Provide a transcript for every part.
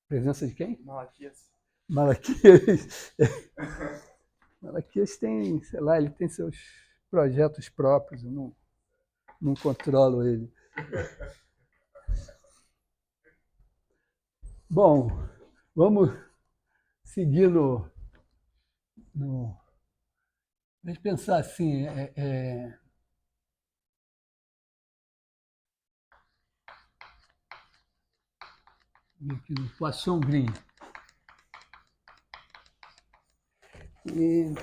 Presença de quem? Malaquias. Malaquias. Malaquias tem, sei lá, ele tem seus projetos próprios, eu não controlo ele. Bom, vamos seguir Deixa eu pensar assim, aqui no Poisson Green. E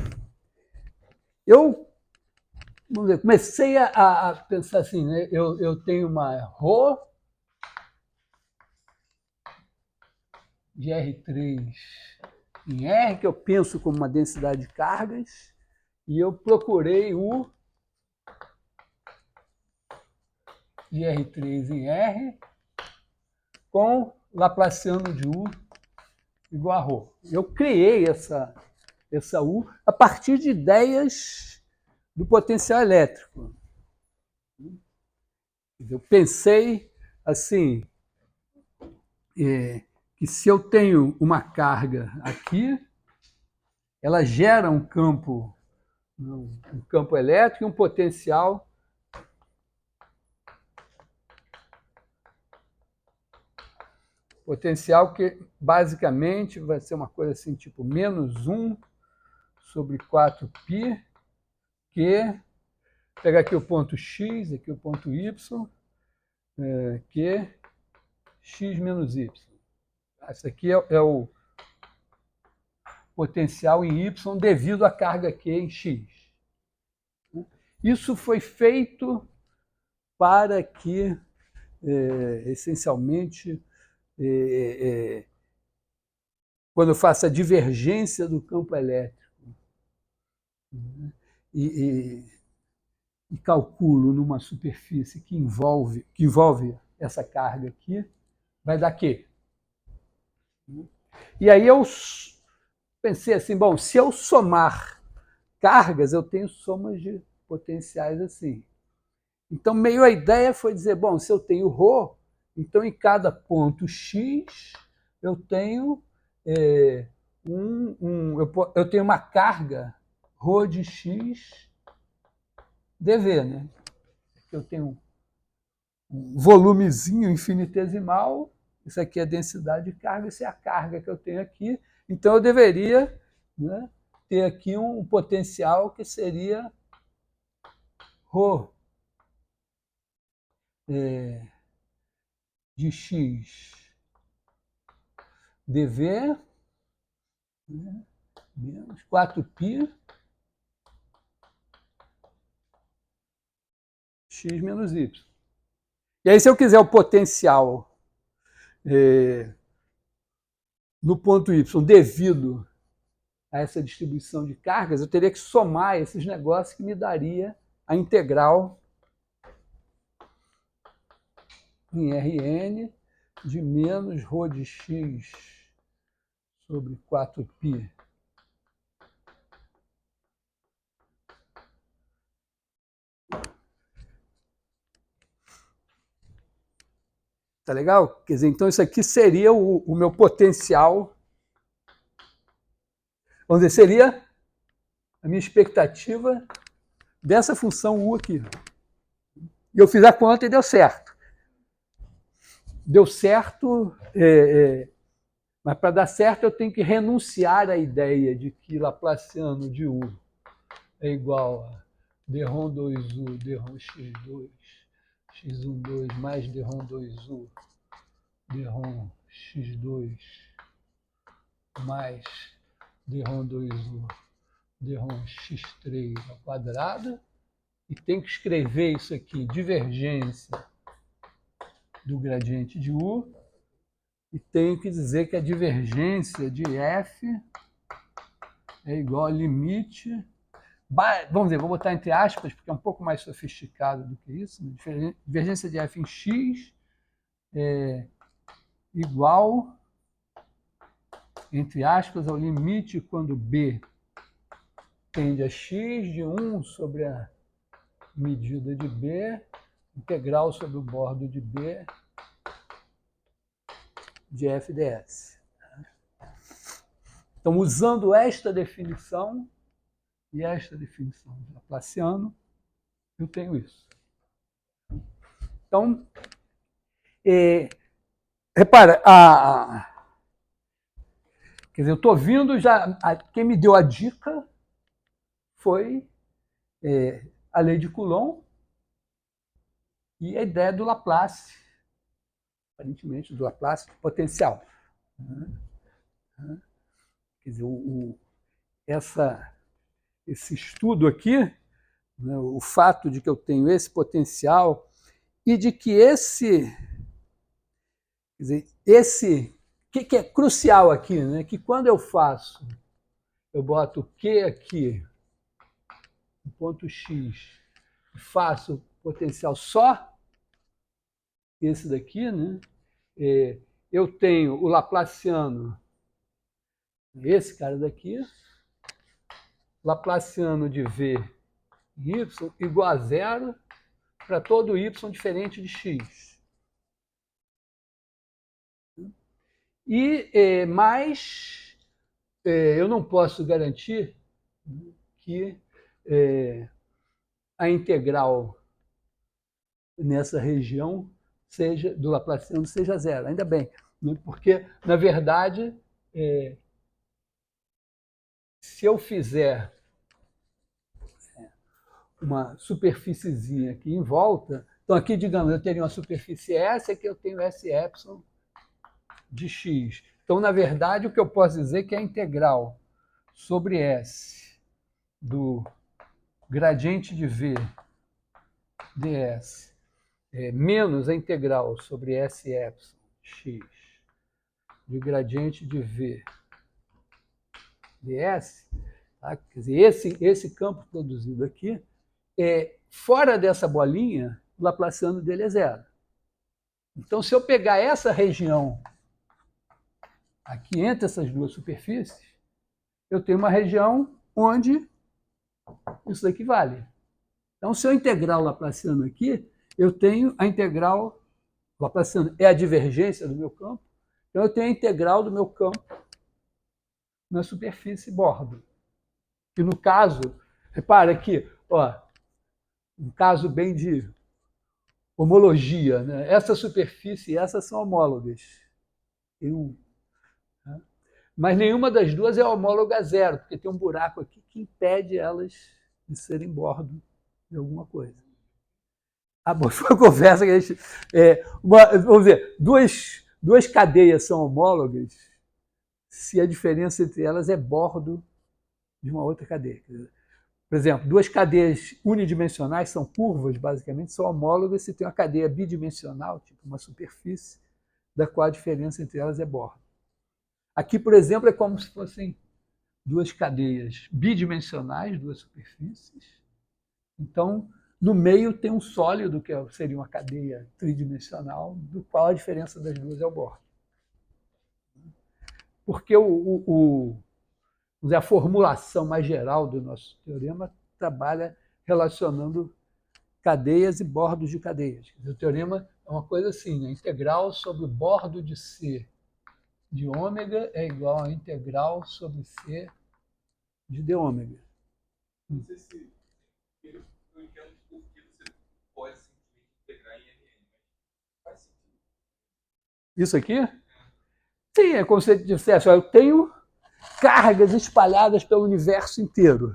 eu, vamos ver, comecei a pensar assim, né? Eu tenho uma Rho de R3 em R, que eu penso como uma densidade de cargas, e eu procurei U de R3 em R com Laplaciano de U igual a Rho. Eu criei essa U a partir de ideias do potencial elétrico. Eu pensei assim, que se eu tenho uma carga aqui, ela gera um campo elétrico e um potencial que basicamente vai ser uma coisa assim, tipo menos 1 sobre 4π, que pegar aqui o ponto x, aqui o ponto y, que x menos y. Esse aqui é o potencial em y devido à carga Q em x. Isso foi feito para que, essencialmente, quando eu faço a divergência do campo elétrico e calculo numa superfície que envolve essa carga aqui, vai dar Q. E aí eu pensei assim, bom, se eu somar cargas, eu tenho somas de potenciais assim. Então, meio a ideia foi dizer, bom, se eu tenho Rho, então em cada ponto X eu tenho eu tenho uma carga Rho de X dV, né? Eu tenho um volumezinho infinitesimal, isso aqui é a densidade de carga, isso é a carga que eu tenho aqui, então eu deveria, né, ter aqui um potencial que seria Rho de X dV, né, menos 4π x menos y. E aí, se eu quiser o potencial no ponto y devido a essa distribuição de cargas, eu teria que somar esses negócios que me daria a integral em Rn de menos Rho de x sobre 4π tá legal? Quer dizer, então isso aqui seria o meu potencial, vamos dizer, seria a minha expectativa dessa função U aqui. E eu fiz a conta e deu certo. Deu certo, mas para dar certo eu tenho que renunciar à ideia de que Laplaciano de U é igual a dρ 2U, dρ x2, x12 mais dρ 2U, dρ x2 mais dρ 2U, dρ x3 ao quadrado, e tem que escrever isso aqui, divergência do gradiente de U, e tenho que dizer que a divergência de F é igual a limite, vamos dizer, vou botar entre aspas, porque é um pouco mais sofisticado do que isso, né? Divergência de F em X é igual, entre aspas, ao limite quando B tende a X de 1 sobre a medida de B, integral sobre o bordo de B de f ds. Então, usando esta definição e esta definição de Laplaciano, eu tenho isso. Então, repara, quer dizer, eu estou vindo já. Quem me deu a dica foi a lei de Coulomb e a ideia do Laplace, aparentemente do Laplace de potencial. Quer dizer, esse estudo aqui, né, o fato de que eu tenho esse potencial e de que quer dizer, que é crucial aqui, né, que quando eu boto Q aqui, no ponto X, faço potencial só esse daqui, né, eu tenho o Laplaciano, esse cara daqui, Laplaciano de V y igual a zero para todo y diferente de x. E mais, eu não posso garantir que a integral nessa região do Laplaciano seja zero. Ainda bem, né? Porque, na verdade, se eu fizer uma superfíciezinha aqui em volta, então aqui, digamos, eu teria uma superfície S, aqui eu tenho S epsilon de x. Então, na verdade, o que eu posso dizer é que a integral sobre S do gradiente de V ds menos a integral sobre S epsilon x de gradiente de V ds, tá? Quer dizer, esse campo produzido aqui, fora dessa bolinha, o Laplaciano dele é zero. Então, se eu pegar essa região aqui entre essas duas superfícies, eu tenho uma região onde isso daqui vale. Então, se eu integrar o Laplaciano aqui, eu tenho a integral Laplaciano é a divergência do meu campo, então eu tenho a integral do meu campo na superfície bordo. Que no caso, repara aqui, ó, um caso bem de homologia, né? Essa superfície e essa são homólogas. Né? Mas nenhuma das duas é homóloga a zero, porque tem um buraco aqui que impede elas de serem bordo de alguma coisa. Bom, foi uma conversa que a gente... vamos ver, duas cadeias são homólogas se a diferença entre elas é bordo de uma outra cadeia. Por exemplo, duas cadeias unidimensionais são curvas, basicamente, são homólogas se tem uma cadeia bidimensional, tipo uma superfície, da qual a diferença entre elas é bordo. Aqui, por exemplo, é como se fossem duas cadeias bidimensionais, duas superfícies. Então, no meio tem um sólido, que seria uma cadeia tridimensional, do qual a diferença das duas é o bordo. Porque a formulação mais geral do nosso teorema trabalha relacionando cadeias e bordos de cadeias. O teorema é uma coisa assim, né? Integral sobre o bordo de C de ômega é igual a integral sobre C de d ômega. Não sei se eu entendo por que você pode simplesmente integrar em Rn, mas faz sentido. Isso aqui? Sim, é como se você dissesse, eu tenho cargas espalhadas pelo universo inteiro.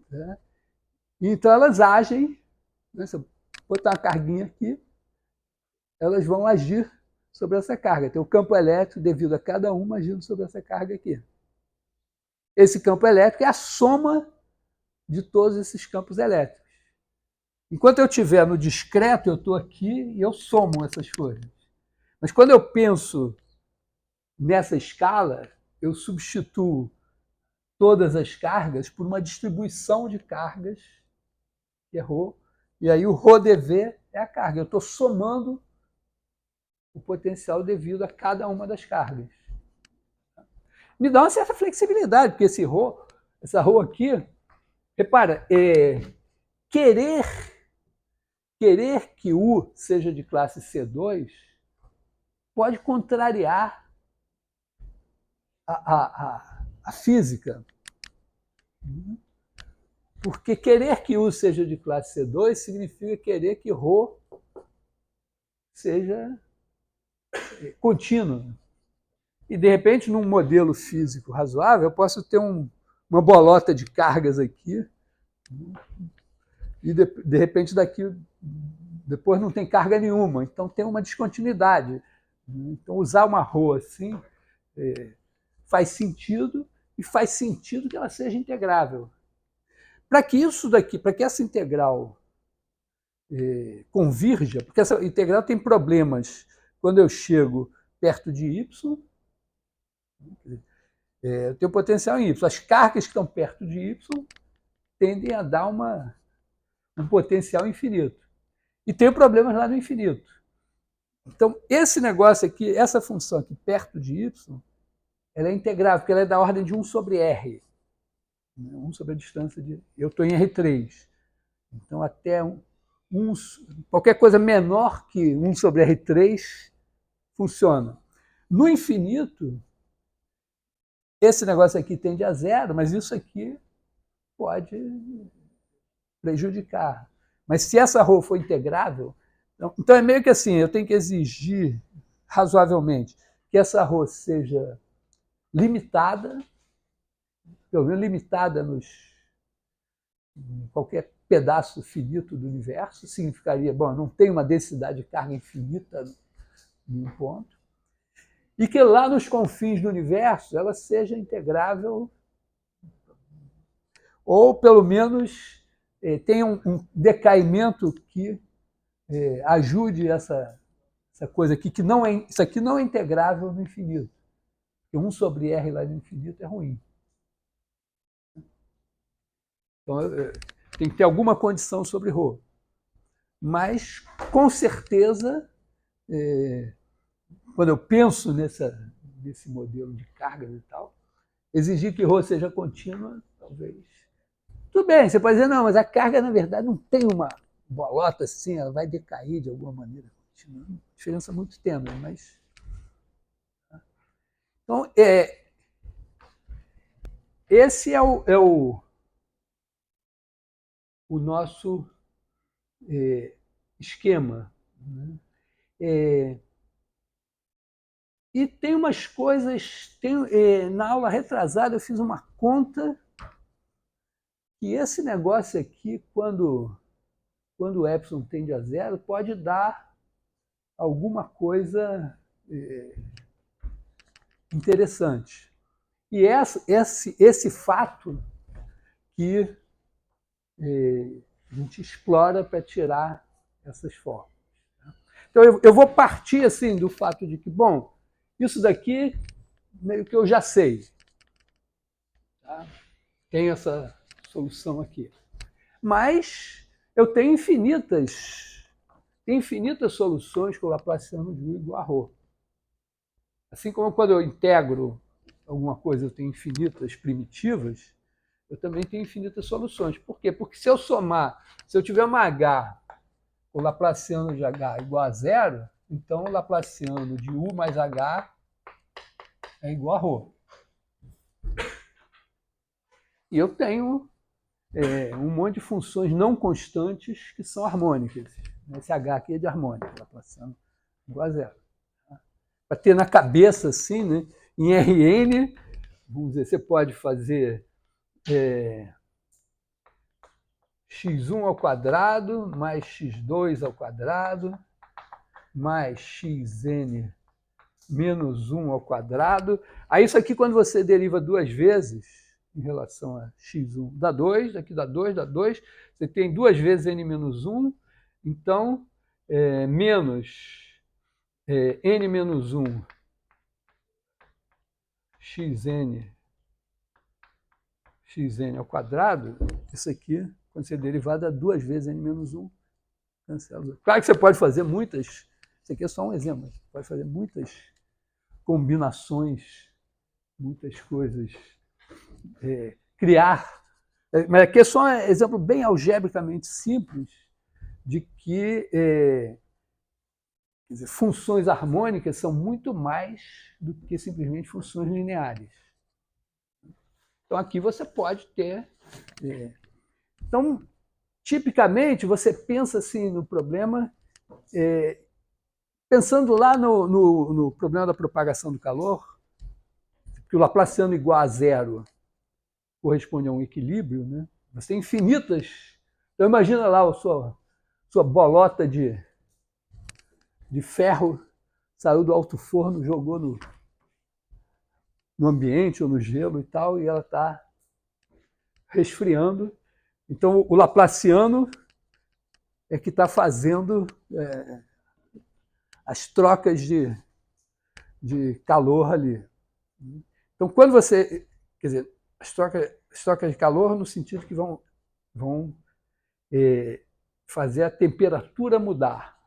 Né? Então elas agem, né? Se eu botar uma carguinha aqui, elas vão agir sobre essa carga. Tem o campo elétrico devido a cada uma agindo sobre essa carga aqui. Esse campo elétrico é a soma de todos esses campos elétricos. Enquanto eu estiver no discreto, eu estou aqui e eu somo essas coisas. Mas quando eu penso nessa escala, eu substituo todas as cargas por uma distribuição de cargas, que é ρ, e aí o ρdV é a carga. Eu estou somando o potencial devido a cada uma das cargas. Me dá uma certa flexibilidade, porque essa ρ aqui, repara, querer que U seja de classe C2 pode contrariar a física, porque querer que U seja de classe C2 significa querer que ρ seja contínuo. E, de repente, num modelo físico razoável, eu posso ter uma bolota de cargas aqui, e, de repente, depois não tem carga nenhuma. Então, tem uma descontinuidade. Então, usar uma ρ assim faz sentido, e faz sentido que ela seja integrável. Para que isso daqui, para que essa integral convirja, porque essa integral tem problemas quando eu chego perto de y, eu tenho potencial em y. As cargas que estão perto de y tendem a dar um potencial infinito. E tem problemas lá no infinito. Então, esse negócio aqui, essa função aqui perto de y, ela é integrável, porque ela é da ordem de 1 sobre r. 1 sobre a distância de... Eu estou em R3. Então, até qualquer coisa menor que 1 sobre R3 funciona. No infinito, esse negócio aqui tende a zero, mas isso aqui pode prejudicar. Mas se essa ρ for integrável, então é meio que assim, eu tenho que exigir razoavelmente que essa ρ seja limitada, pelo menos limitada em qualquer pedaço finito do universo, significaria, bom, não tem uma densidade de carga infinita em um ponto, e que lá nos confins do universo ela seja integrável, ou pelo menos tenha um decaimento que ajude essa coisa aqui, que não é, isso aqui não é integrável no infinito. Porque 1 sobre r lá no infinito é ruim. Então, tem que ter alguma condição sobre ρ. Mas, com certeza, quando eu penso nesse modelo de cargas e tal, exigir que ρ seja contínua, talvez... Tudo bem, você pode dizer, não, mas a carga, na verdade, não tem uma bolota assim, ela vai decair de alguma maneira. Uma diferença muito tênue, mas... Então, esse é o nosso esquema. Né? E tem umas coisas... na aula retrasada eu fiz uma conta que esse negócio aqui, quando o epsilon tende a zero, pode dar alguma coisa interessante. E esse fato que a gente explora para tirar essas fórmulas. Então, eu vou partir assim do fato de que, bom, isso daqui meio que eu já sei. Tá? Tem essa solução aqui. Mas eu tenho infinitas soluções com o Laplaciano de U igual a ρ. Assim como quando eu integro alguma coisa, eu tenho infinitas primitivas, eu também tenho infinitas soluções. Por quê? Porque se eu tiver uma H, o Laplaciano de H igual a zero, então o Laplaciano de U mais H é igual a ρ. E eu tenho um monte de funções não constantes que são harmônicas. Esse H aqui é de harmônica, Laplaciano igual a zero. Para ter na cabeça, assim, né? Em Rn, vamos dizer, você pode fazer x1 ao quadrado mais x2 ao quadrado mais xn menos 1 ao quadrado. Aí isso aqui, quando você deriva duas vezes em relação a x1, dá 2, aqui dá 2, dá 2. Você tem duas vezes n menos 1, então menos n menos 1 xn ao quadrado, isso aqui, quando você derivar, dá duas vezes n menos 1, cancela. Claro que você pode fazer muitas, isso aqui é só um exemplo, você pode fazer muitas combinações, muitas coisas, criar. Mas aqui é só um exemplo bem algebricamente simples de que Quer dizer, funções harmônicas são muito mais do que simplesmente funções lineares. Então, aqui você pode ter... Então, tipicamente, você pensa assim no problema, pensando lá no problema da propagação do calor, que o Laplaciano igual a zero corresponde a um equilíbrio, né? Você tem infinitas... Então, imagina lá a sua bolota de ferro, saiu do alto forno, jogou no ambiente ou no gelo e tal, e ela está resfriando. Então, o Laplaciano é que está fazendo as trocas de calor ali. Então, quando você... Quer dizer, as trocas de calor no sentido que vão fazer a temperatura mudar.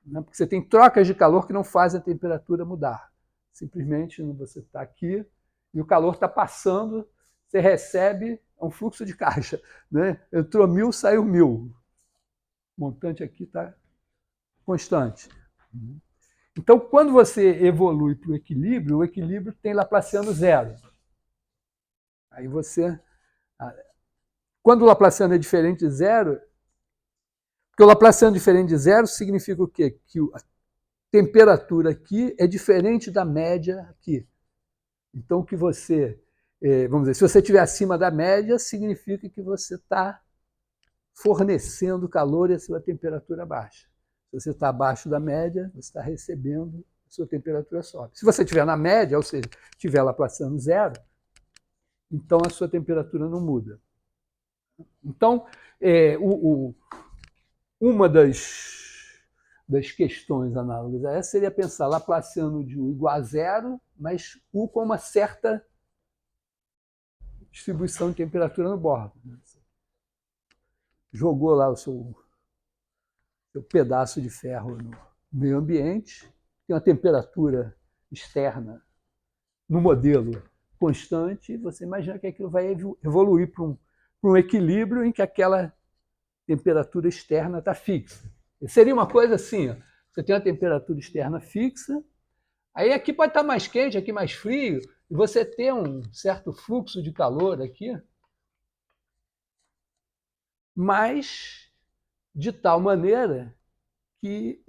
Né? Porque você tem trocas de calor que não fazem a temperatura mudar. Simplesmente você está aqui e o calor está passando, você recebe um fluxo de caixa. Né? Entrou 1000, saiu 1000. O montante aqui está constante. Então, quando você evolui para o equilíbrio tem Laplaciano zero. Aí você... Quando o Laplaciano é diferente de zero, porque o Laplaciano diferente de zero significa o quê? Que a temperatura aqui é diferente da média aqui. Então, que você... Vamos dizer, se você estiver acima da média, significa que você está fornecendo calor e a sua temperatura baixa. Se você está abaixo da média, você está recebendo, a sua temperatura sobe. Se você estiver na média, ou seja, estiver Laplaciano zero, então a sua temperatura não muda. Então, uma das questões análogas a essa seria pensar Laplaciano de U igual a zero, mas U com uma certa distribuição de temperatura no bordo. Jogou lá o seu pedaço de ferro no meio ambiente, tem uma temperatura externa no modelo constante, e você imagina que aquilo vai evoluir para um equilíbrio em que aquela temperatura externa está fixa. E seria uma coisa assim, ó, você tem uma temperatura externa fixa, aí aqui pode estar mais quente, aqui mais frio, e você tem um certo fluxo de calor aqui, mas de tal maneira que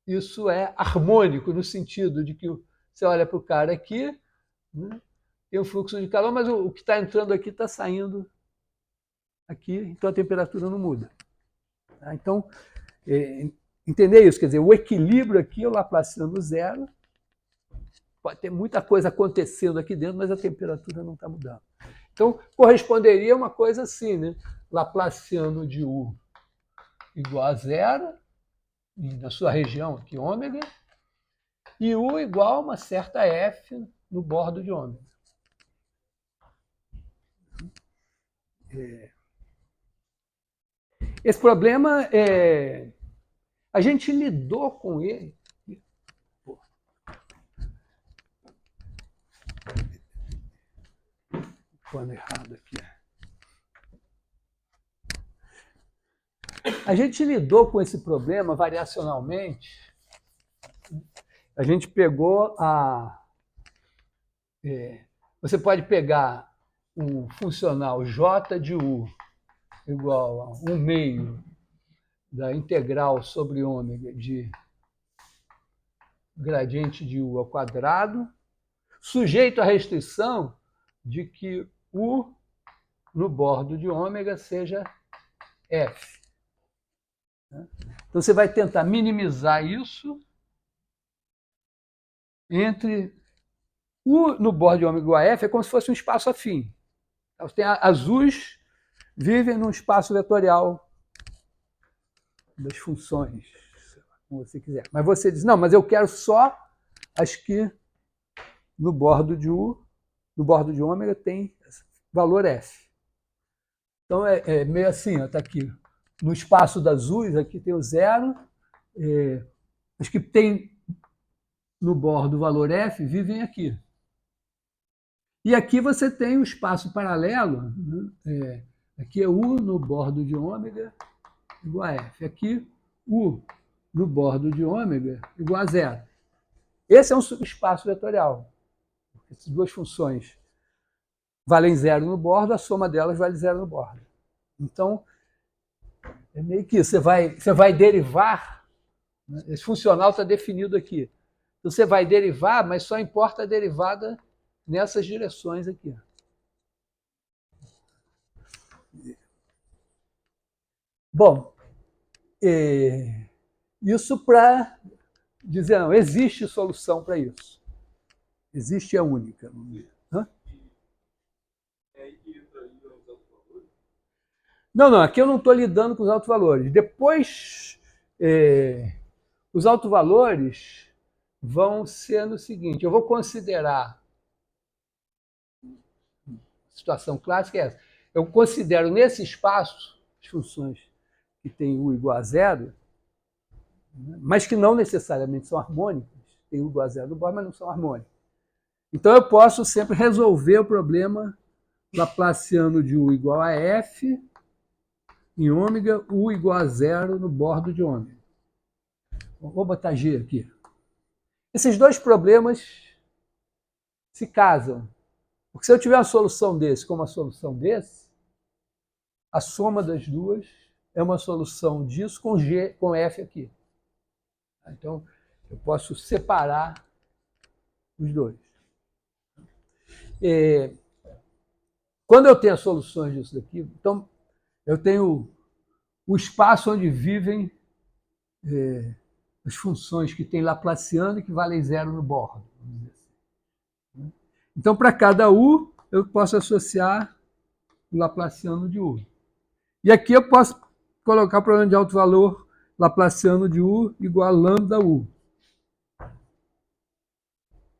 isso é harmônico, no sentido de que você olha para o cara aqui, né, tem um fluxo de calor, mas o que está entrando aqui está saindo aqui, então a temperatura não muda. Tá? Então, entender isso, quer dizer, o equilíbrio aqui é o Laplaciano zero, pode ter muita coisa acontecendo aqui dentro, mas a temperatura não está mudando. Então, corresponderia a uma coisa assim, né? Laplaciano de U igual a zero, na sua região aqui, ômega, e U igual a uma certa F no bordo de ômega. Esse problema, a gente lidou com ele. Pano errado aqui. A gente lidou com esse problema variacionalmente. A gente pegou você pode pegar um funcional J de U igual a 1/2 da integral sobre ômega de gradiente de U ao quadrado, sujeito à restrição de que U no bordo de ômega seja F. Então, você vai tentar minimizar isso entre U no bordo de ômega igual a F, é como se fosse um espaço afim. Então, azuis vivem num espaço vetorial das funções, como você quiser. Mas você diz, não, mas eu quero só as que no bordo de U, no bordo de ômega, tem valor F. Então, é meio assim, está aqui. No espaço das azuis, aqui tem o zero. As que tem no bordo o valor F vivem aqui. E aqui você tem o espaço paralelo, né? Aqui é U no bordo de ômega igual a F. Aqui, U no bordo de ômega igual a zero. Esse é um subespaço vetorial. Essas duas funções valem zero no bordo, a soma delas vale zero no bordo. Então, é meio que isso. Você vai derivar, né? Esse funcional está definido aqui. Então, você vai derivar, mas só importa a derivada nessas direções aqui. Bom, isso para dizer, não, existe solução para isso. Existe a única. Hã? Não, aqui eu não estou lidando com os autovalores. Depois, os autovalores vão ser no seguinte, eu vou considerar, a situação clássica é essa, eu considero nesse espaço as funções que têm u igual a zero, mas que não necessariamente são harmônicas, tem u igual a zero no bordo, mas não são harmônicas. Então eu posso sempre resolver o problema laplaciano de u igual a f em ômega, u igual a zero no bordo de ômega. Vou botar G aqui. Esses dois problemas se casam. Porque se eu tiver uma solução desse com uma solução desse, a soma das duas é uma solução disso com G, com F aqui. Então, eu posso separar os dois. Quando eu tenho as soluções disso daqui, então, eu tenho o espaço onde vivem as funções que têm Laplaciano e que valem zero no bordo. Vamos dizer assim. Então, para cada U, eu posso associar o Laplaciano de U. E aqui eu posso colocar o problema de alto valor Laplaciano de U igual a lambda U.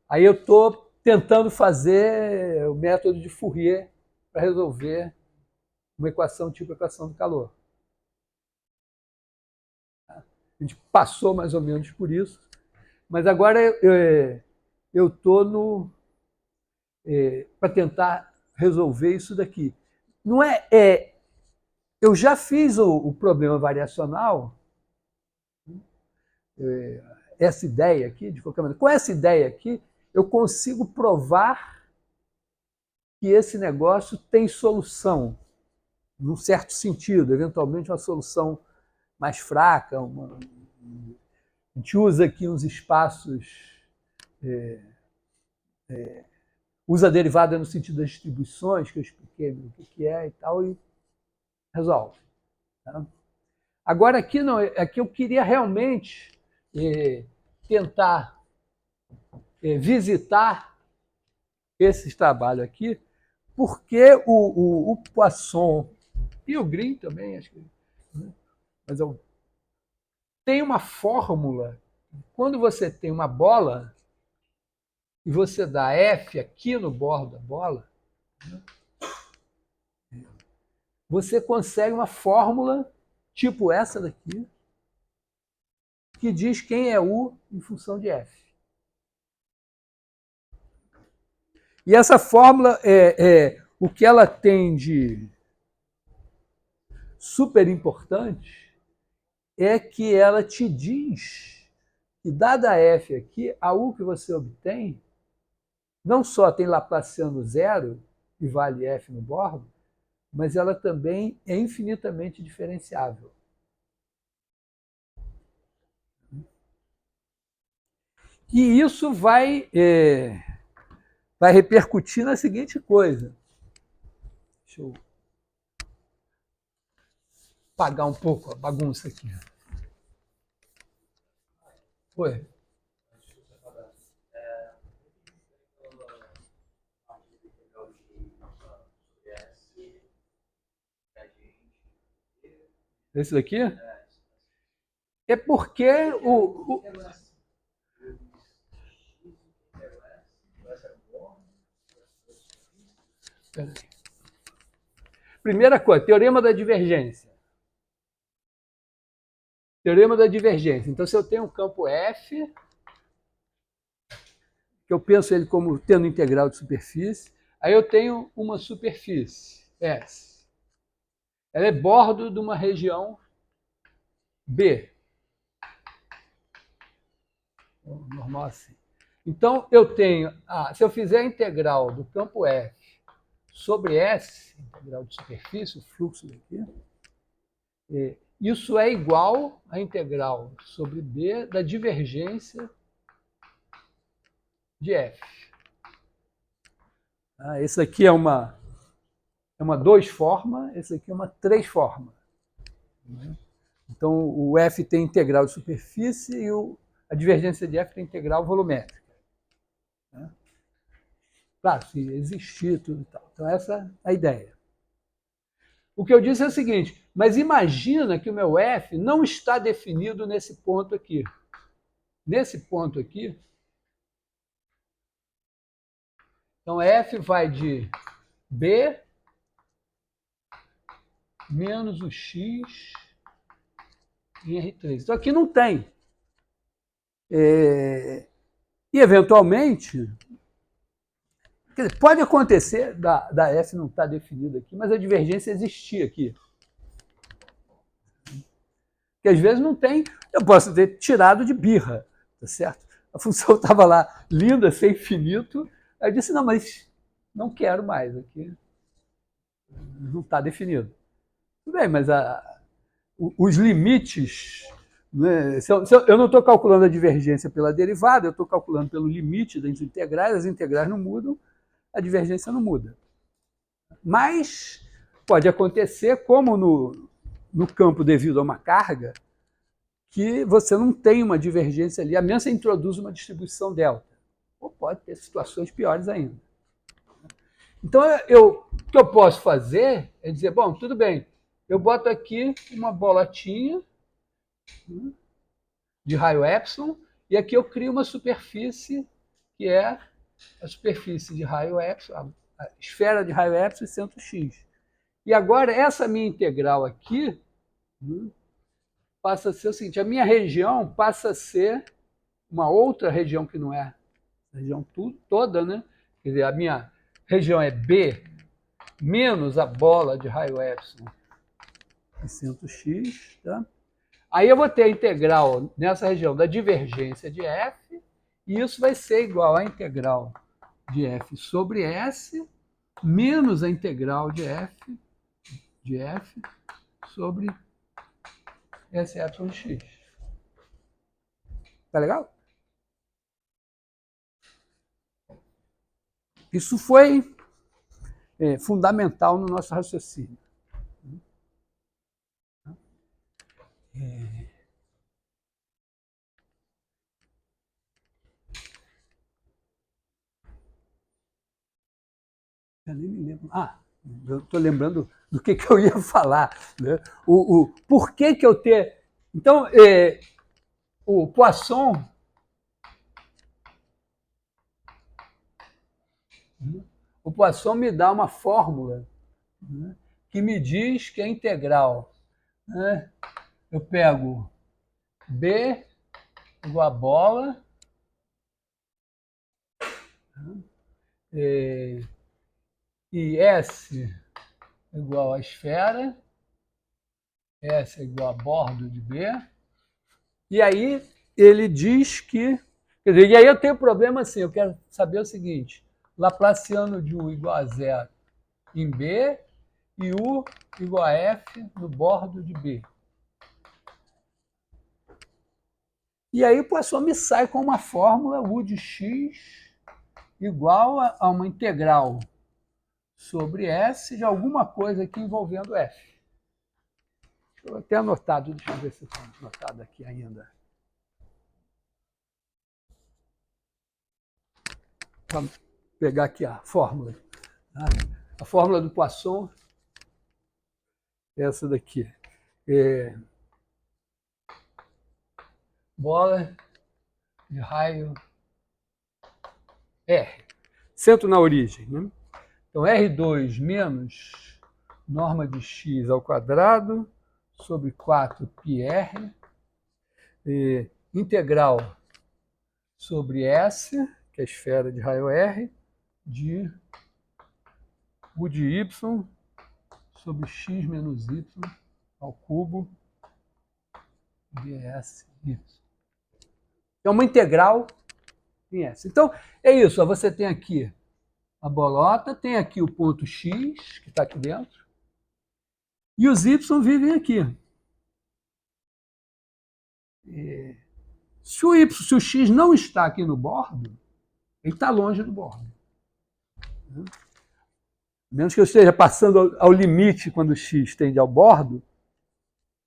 Aí eu estou tentando fazer o método de Fourier para resolver uma equação tipo equação do calor. A gente passou mais ou menos por isso, mas agora eu estou para tentar resolver isso daqui. Não eu já fiz o problema variacional, essa ideia aqui, de qualquer maneira. Com essa ideia aqui, eu consigo provar que esse negócio tem solução, num certo sentido, eventualmente uma solução mais fraca. A gente usa aqui uns espaços, usa a derivada no sentido das distribuições, que eu expliquei o que é e tal, e resolve. Tá? Agora, aqui não, aqui eu queria realmente tentar visitar esse trabalho aqui, porque o Poisson e o Green também, acho que, né? Mas tem uma fórmula. Quando você tem uma bola e você dá F aqui no bordo da bola, né, você consegue uma fórmula tipo essa daqui, que diz quem é U em função de F. E essa fórmula, o que ela tem de super importante é que ela te diz que, dada F aqui, a U que você obtém não só tem Laplaciano zero e vale F no bordo, mas ela também é infinitamente diferenciável. E isso vai repercutir na seguinte coisa. Deixa eu apagar um pouco a bagunça aqui. Foi. Esse daqui? É porque primeira coisa, teorema da divergência. Teorema da divergência. Então, se eu tenho um campo F, que eu penso ele como tendo integral de superfície, aí eu tenho uma superfície, S. Ela é bordo de uma região B. normal assim. Então, eu tenho, se eu fizer a integral do campo F sobre S, integral de superfície, o fluxo daqui, isso é igual à integral sobre B da divergência de F. Esse aqui é uma 2 forma, esse aqui é uma 3 forma. Então, o F tem integral de superfície e a divergência de F tem integral volumétrica. Claro, se existir tudo e tal. Então, essa é a ideia. O que eu disse é o seguinte, mas imagina que o meu F não está definido nesse ponto aqui. Nesse ponto aqui, então F vai de B menos o X em R3. Então aqui não tem. E eventualmente, quer dizer, pode acontecer da F não estar definida aqui, mas a divergência existir aqui. Que às vezes não tem, eu posso ter tirado de birra, tá certo? A função estava lá linda, sem infinito, aí eu disse, não, mas não quero mais aqui. Não está definido. Tudo bem, mas os limites, né, eu não estou calculando a divergência pela derivada, eu estou calculando pelo limite das integrais, as integrais não mudam, a divergência não muda. Mas pode acontecer, como no campo devido a uma carga, que você não tem uma divergência ali, a menos que você introduz uma distribuição delta. Ou pode ter situações piores ainda. Então, o que eu posso fazer é dizer, bom, tudo bem, eu boto aqui uma bolotinha de raio epsilon, e aqui eu crio uma superfície que é a superfície de raio epsilon, a esfera de raio epsilon e centro x. E agora, essa minha integral aqui passa a ser o seguinte, a minha região passa a ser uma outra região que não é a região toda, né? Quer dizer, a minha região é B menos a bola de raio epsilon e centro x, tá? Aí eu vou ter a integral nessa região da divergência de F, e isso vai ser igual à integral de F sobre S menos a integral de F sobre S epsilon de x. Tá legal? Isso foi fundamental no nosso raciocínio. Eu nem me lembro. Eu estou lembrando do que eu ia falar. Né? Por que eu ter. Então, o Poisson. O Poisson me dá uma fórmula, né, que me diz que a integral. Né, eu pego B igual a bola. E S igual a esfera, S é igual a bordo de B, e aí ele diz que, quer dizer, e aí eu tenho um problema assim, eu quero saber o seguinte, Laplaciano de U igual a zero em B e U igual a F no bordo de B. E aí o Poisson me sai com uma fórmula U de X igual a uma integral sobre S de alguma coisa aqui envolvendo F. Estou até anotado, deixa eu ver se está anotado aqui ainda. Vamos pegar aqui a fórmula. A fórmula do Poisson é essa daqui. Bola de raio R. Centro na origem. Né? Então, R2 menos norma de x ao quadrado sobre 4πr, integral sobre S, que é a esfera de raio R, de U de y sobre x menos y ao cubo ds y. É uma integral em S. Então, é isso. Ó, você tem aqui a bolota, tem aqui o ponto X, que está aqui dentro, e os Y vivem aqui. Se o X não está aqui no bordo, ele está longe do bordo. Menos que eu esteja passando ao limite quando o X tende ao bordo,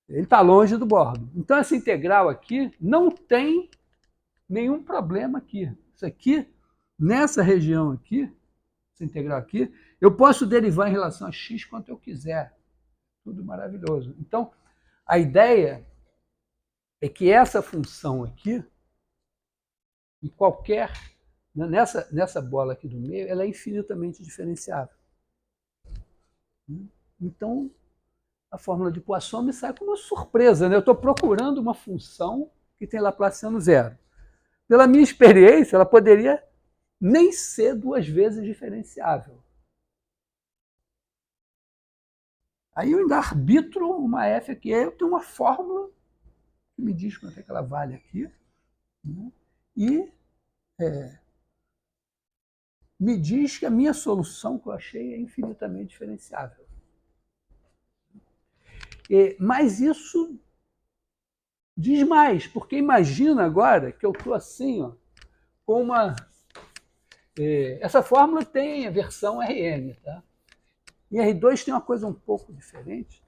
ele está longe do bordo. Então, essa integral aqui não tem nenhum problema aqui. Isso aqui, nessa região aqui, essa integral aqui, eu posso derivar em relação a x quanto eu quiser. Tudo maravilhoso. Então, a ideia é que essa função aqui, em qualquer, nessa bola aqui do meio, ela é infinitamente diferenciável. Então, a fórmula de Poisson me sai como uma surpresa, né? Eu estou procurando uma função que tem Laplaciano zero. Pela minha experiência, ela poderia nem ser 2 vezes diferenciável. Aí eu ainda arbitro uma f aqui, eu tenho uma fórmula que me diz quanto é que ela vale aqui, né? E me diz que a minha solução que eu achei é infinitamente diferenciável. Mas isso diz mais, porque imagina agora que eu estou assim, ó, com uma... essa fórmula tem a versão Rn, tá? E R2 tem uma coisa um pouco diferente.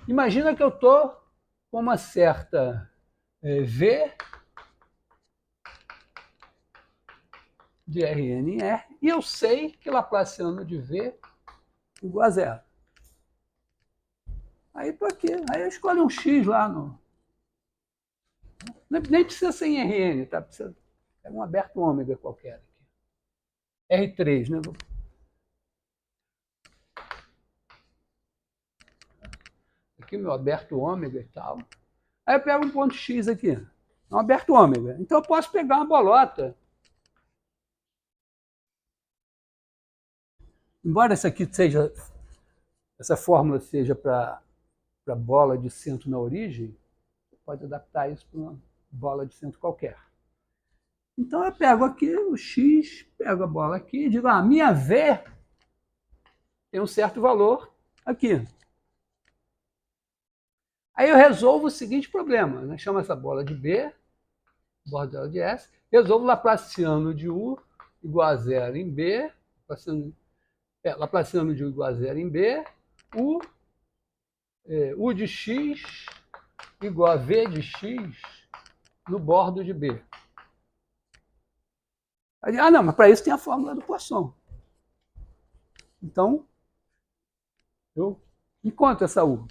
Imagina que eu estou com uma certa V de Rn em R, e eu sei que Laplaciano de V igual a zero. Aí para quê? Aí eu escolho um X lá no... Nem precisa ser em Rn, tá? Precisa... É um aberto ômega qualquer aqui. R3, né? Aqui meu aberto ômega e tal. Aí eu pego um ponto X aqui. É um aberto ômega. Então eu posso pegar uma bolota. Embora essa fórmula seja para bola de centro na origem, você pode adaptar isso para uma bola de centro qualquer. Então eu pego aqui o X, pego a bola aqui e digo, minha V tem um certo valor aqui. Aí eu resolvo o seguinte problema, né? Chamo essa bola de B, borda dela de S, resolvo Laplaciano de U igual a zero em B, Laplaciano de U igual a zero em B, U de X igual a V de X no bordo de B. Aí, não, mas para isso tem a fórmula do Poisson. Então, eu encontro essa U.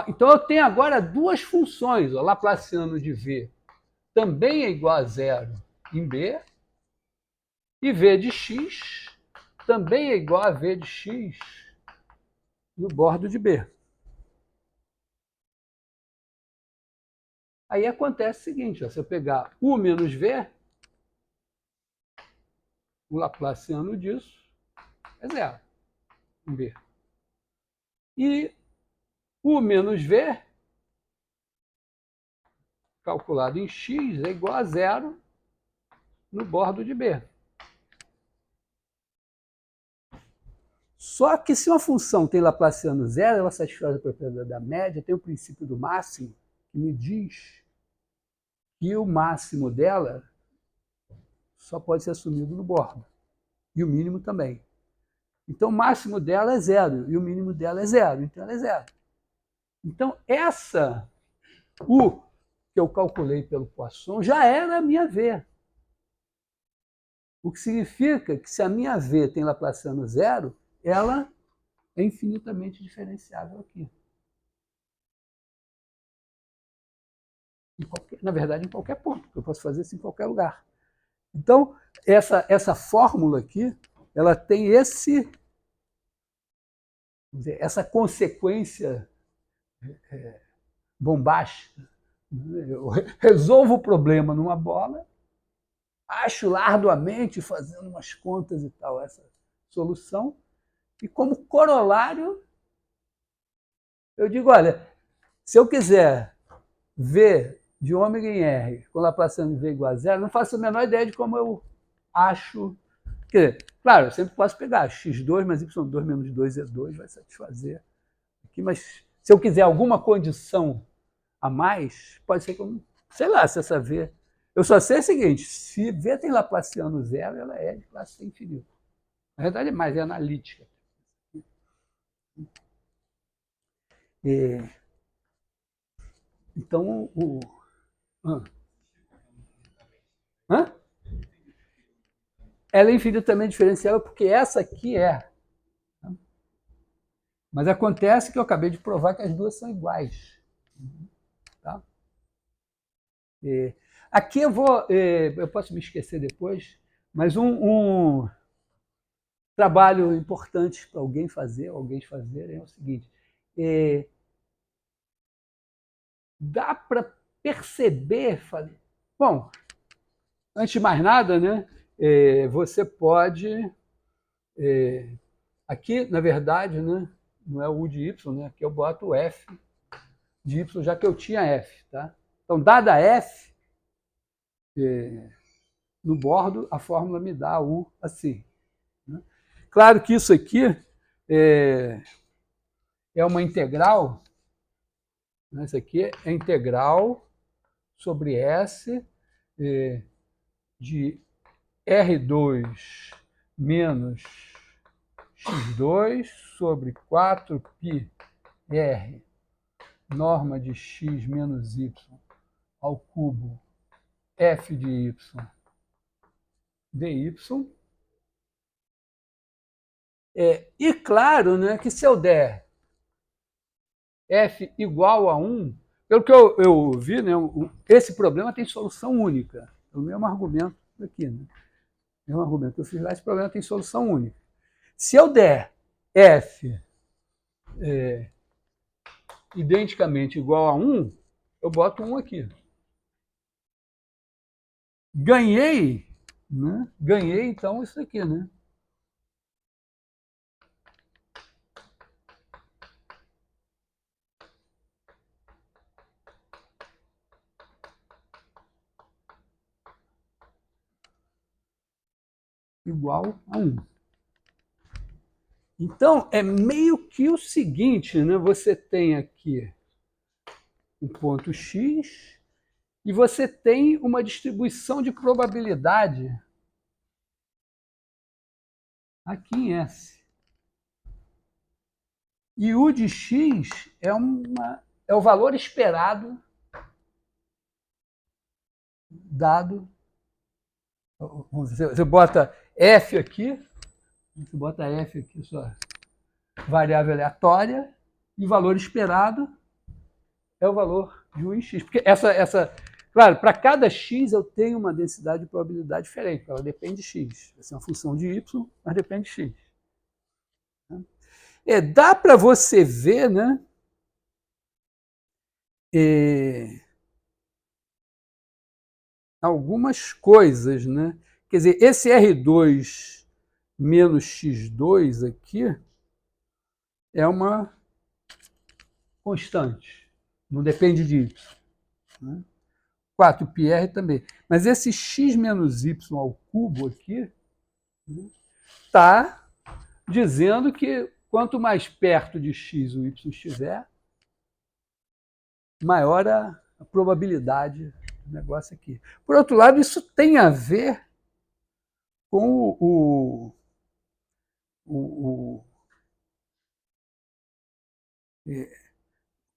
Então, eu tenho agora 2 funções. Ó, Laplaciano de V também é igual a zero em B, e V de X também é igual a V de X no bordo de B. Aí acontece o seguinte, ó, se eu pegar U menos V, o Laplaciano disso é zero em B. E U menos V, calculado em X, é igual a zero no bordo de B. Só que se uma função tem Laplaciano zero, ela satisfaz a propriedade da média, tem o princípio do máximo, que me diz que o máximo dela só pode ser assumido no bordo. E o mínimo também. Então, o máximo dela é zero, e o mínimo dela é zero. Então, ela é zero. Então, essa U que eu calculei pelo Poisson já era a minha V. O que significa que se a minha V tem Laplaciano zero, ela é infinitamente diferenciável aqui. Na verdade, em qualquer ponto. Eu posso fazer isso em qualquer lugar. Então, essa fórmula aqui, ela tem essa consequência bombástica. Eu resolvo o problema numa bola, acho arduamente, fazendo umas contas e tal, essa solução, e como corolário, eu digo, olha, se eu quiser V de ômega em R, com Laplaciano de V igual a zero, não faço a menor ideia de como eu acho. Quer dizer, claro, eu sempre posso pegar x2 mais y2 menos 2 é 2, vai satisfazer aqui, mas se eu quiser alguma condição a mais, pode ser que eu, sei lá, se essa V. Eu só sei o seguinte: se V tem Laplaciano zero, ela é de classe C infinita. Na verdade, é mais, é analítica. Então, o. Hã? Ela é infinitamente diferenciável porque essa aqui é. Mas acontece que eu acabei de provar que as duas são iguais. Tá? Aqui eu vou. Eu posso me esquecer depois, mas um trabalho importante para alguém fazer, é o seguinte. Dá para perceber. Bom, antes de mais nada, né, você pode. Aqui, na verdade, né, não é o U de Y, né, aqui eu boto o F de Y, já que eu tinha F. Tá? Então, dada F, no bordo, a fórmula me dá U assim. Né? Claro que isso aqui é uma integral. Né? Isso aqui é integral sobre S de R2 menos x2 sobre 4πr norma de x menos y ao cubo f de y dy. E claro, né, que se eu der f igual a 1, pelo que eu vi, né, esse problema tem solução única. É o mesmo argumento aqui. Né? O mesmo argumento que eu fiz lá, esse problema tem solução única. Se eu der f identicamente igual a 1, eu boto 1 aqui. Ganhei, né? Ganhei, então, isso aqui, né? Igual a 1. Então, é meio que o seguinte, né? Você tem aqui um ponto x e você tem uma distribuição de probabilidade aqui em S. E U de x é o valor esperado dado. Você bota F aqui, só variável aleatória, e o valor esperado é o valor de U em x. Porque claro, para cada x eu tenho uma densidade de probabilidade diferente, ela depende de x. Essa é uma função de y, mas depende de x. Dá para você ver, né? Algumas coisas, né? Quer dizer, esse R2 menos x2 aqui é uma constante, não depende de y. Né? 4πr também. Mas esse x menos y ao cubo aqui está dizendo que quanto mais perto de x o y estiver, maior a probabilidade do negócio aqui. Por outro lado, isso tem a ver com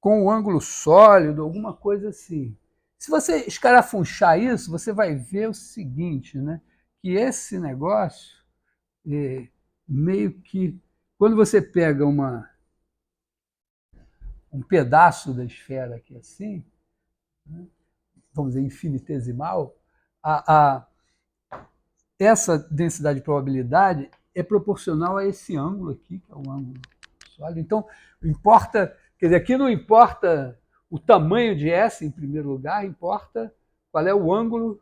com o ângulo sólido, alguma coisa assim. Se você escarafunchar isso, você vai ver o seguinte, né? Que esse negócio, meio que, quando você pega um pedaço da esfera aqui assim, né? Vamos dizer, infinitesimal, essa densidade de probabilidade é proporcional a esse ângulo aqui, que é o ângulo sólido. Então, importa, quer dizer, aqui não importa o tamanho de S em primeiro lugar, importa qual é o ângulo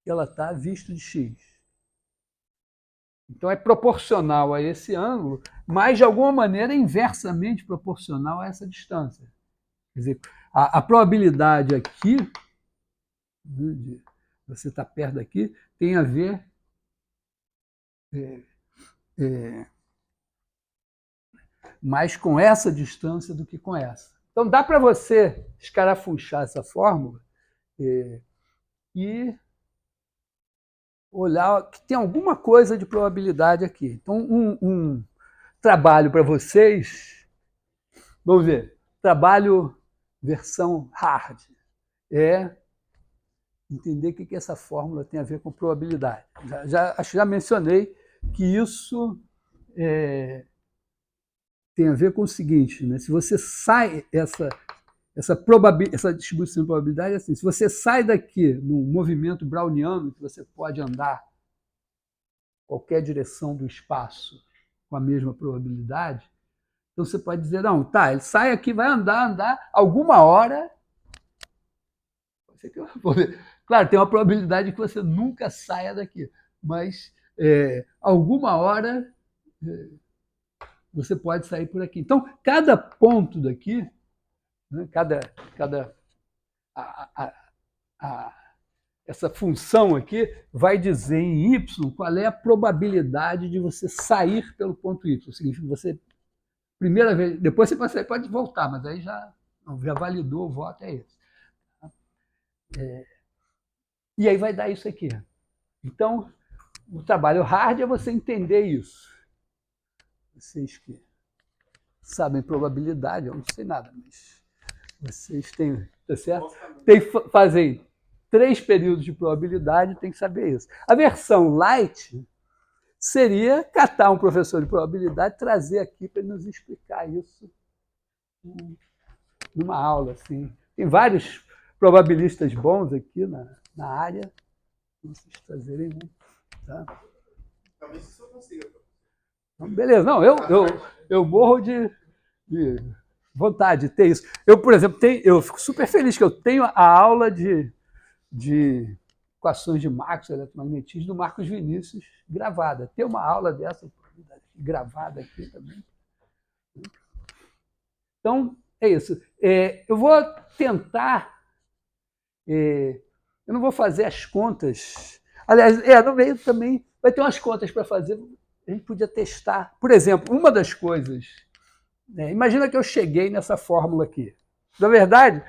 que ela está visto de x. Então, é proporcional a esse ângulo, mas, de alguma maneira, é inversamente proporcional a essa distância. Quer dizer, a probabilidade aqui, né, de você estar perto daqui, tem a ver mais com essa distância do que com essa. Então, dá para você escarafunchar essa fórmula e olhar que tem alguma coisa de probabilidade aqui. Então, um trabalho para vocês, vamos ver, trabalho versão hard, é entender o que essa fórmula tem a ver com probabilidade. Já mencionei que isso tem a ver com o seguinte, né? Se você sai essa distribuição de probabilidade, assim, se você sai daqui num movimento browniano, que você pode andar qualquer direção do espaço com a mesma probabilidade, então você pode dizer, não, tá, ele sai aqui, vai andar, alguma hora. Claro, tem uma probabilidade que você nunca saia daqui, mas alguma hora você pode sair por aqui. Então, cada ponto daqui, né, essa função aqui vai dizer em y qual é a probabilidade de você sair pelo ponto y. Significa que você, primeira vez, depois você pode voltar, mas aí já validou o voto, é esse. E aí vai dar isso aqui. Então, o trabalho hard é você entender isso. Vocês que sabem probabilidade, eu não sei nada, mas vocês têm, tá certo? Fazem 3 períodos de probabilidade, tem que saber isso. A versão light seria catar um professor de probabilidade, trazer aqui para ele nos explicar isso numa aula. Assim. Tem vários probabilistas bons aqui na área, vocês trazerem um. Tá? Talvez isso eu consiga. Então, beleza, não, eu morro de vontade de ter isso. Eu, por exemplo, eu fico super feliz que eu tenho a aula de equações de Maxwell, eletromagnetismo, do Marcos Vinícius, gravada. Ter uma aula dessa gravada aqui também. Então, é isso. Eu vou tentar... eu não vou fazer as contas... Aliás, no meio também vai ter umas contas para fazer. A gente podia testar. Por exemplo, uma das coisas... imagina que eu cheguei nessa fórmula aqui. Na verdade,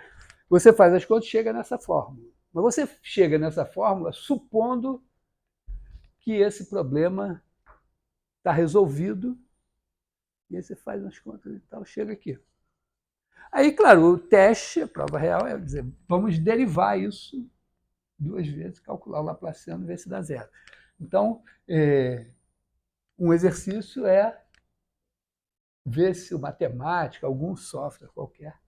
você faz as contas e chega nessa fórmula. Mas você chega nessa fórmula supondo que esse problema está resolvido, e aí você faz as contas e tal, chega aqui. Aí, claro, o teste, a prova real, é dizer, vamos derivar isso 2 vezes, calcular o Laplaciano e ver se dá zero. Então, um exercício é ver se o matemática, algum software qualquer,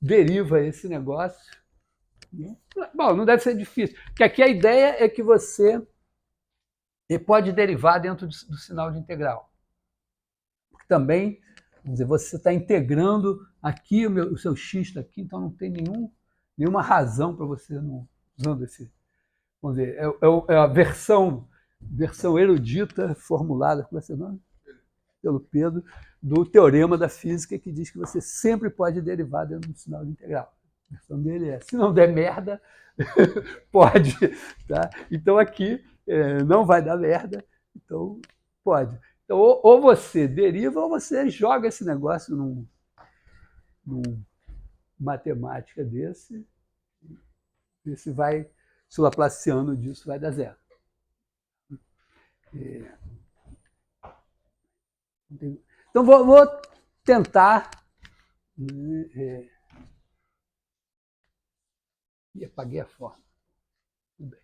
deriva esse negócio. Bom, não deve ser difícil, porque aqui a ideia é que você pode derivar dentro do sinal de integral. Porque também, vamos dizer, você está integrando aqui o seu x está aqui, então não tem nenhuma razão para você não usando esse. Vamos dizer, é a versão erudita formulada pelo Pedro do teorema da física que diz que você sempre pode derivar dentro do sinal de integral. A versão dele é, se não der merda, pode. Tá? Então aqui não vai dar merda, então pode. Então, ou você deriva ou você joga esse negócio num matemática desse, e se o Laplaciano disso vai dar zero. Então, vou tentar... E apaguei a forma. Tudo bem.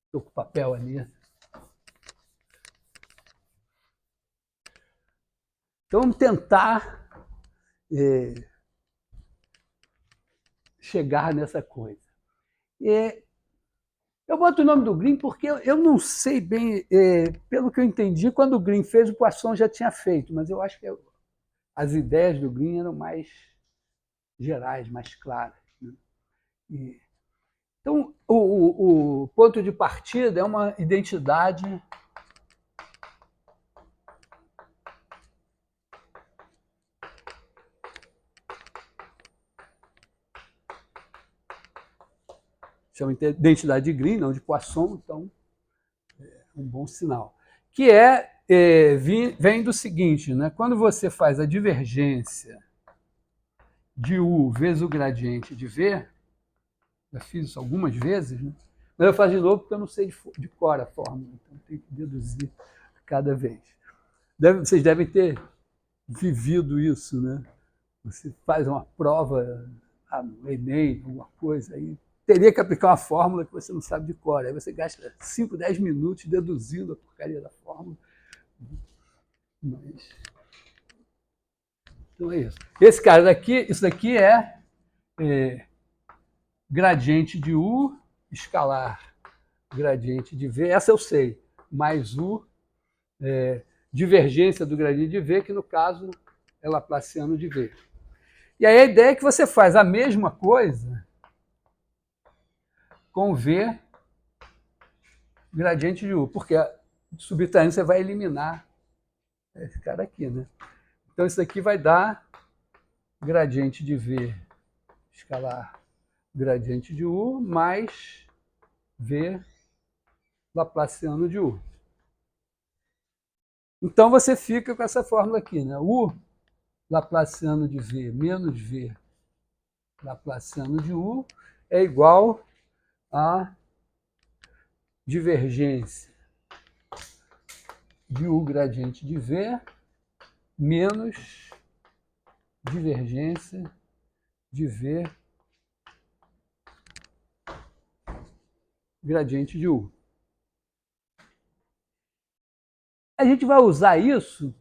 Estou com o papel ali. Então, vamos tentar chegar nessa coisa. Eu boto o nome do Green porque eu não sei bem, pelo que eu entendi, quando o Green fez, o Poisson já tinha feito, mas eu acho que as ideias do Green eram mais gerais, mais claras. Né? Então, o ponto de partida é uma identidade chama identidade de Green, não de Poisson, então é um bom sinal. Que vem do seguinte, né? Quando você faz a divergência de U vezes o gradiente de V, já fiz isso algumas vezes, né? Mas eu faço de novo porque eu não sei de cor a fórmula, então tenho que deduzir cada vez. Vocês devem ter vivido isso, né? Você faz uma prova no Enem, alguma coisa, aí teria que aplicar uma fórmula que você não sabe de cor. Aí você gasta 5, 10 minutos deduzindo a porcaria da fórmula. Mas... Então é isso. Esse cara daqui, isso daqui é gradiente de U escalar gradiente de V, essa eu sei, mais U, divergência do gradiente de V, que no caso é laplaciano de V. E aí a ideia é que você faz a mesma coisa com V gradiente de U, porque subtraindo você vai eliminar esse cara aqui, né? Então isso aqui vai dar gradiente de V escalar gradiente de U mais V laplaciano de U. Então você fica com essa fórmula aqui, né? U laplaciano de V menos V laplaciano de U é igual a divergência de U gradiente de V menos divergência de V gradiente de U. A gente vai usar isso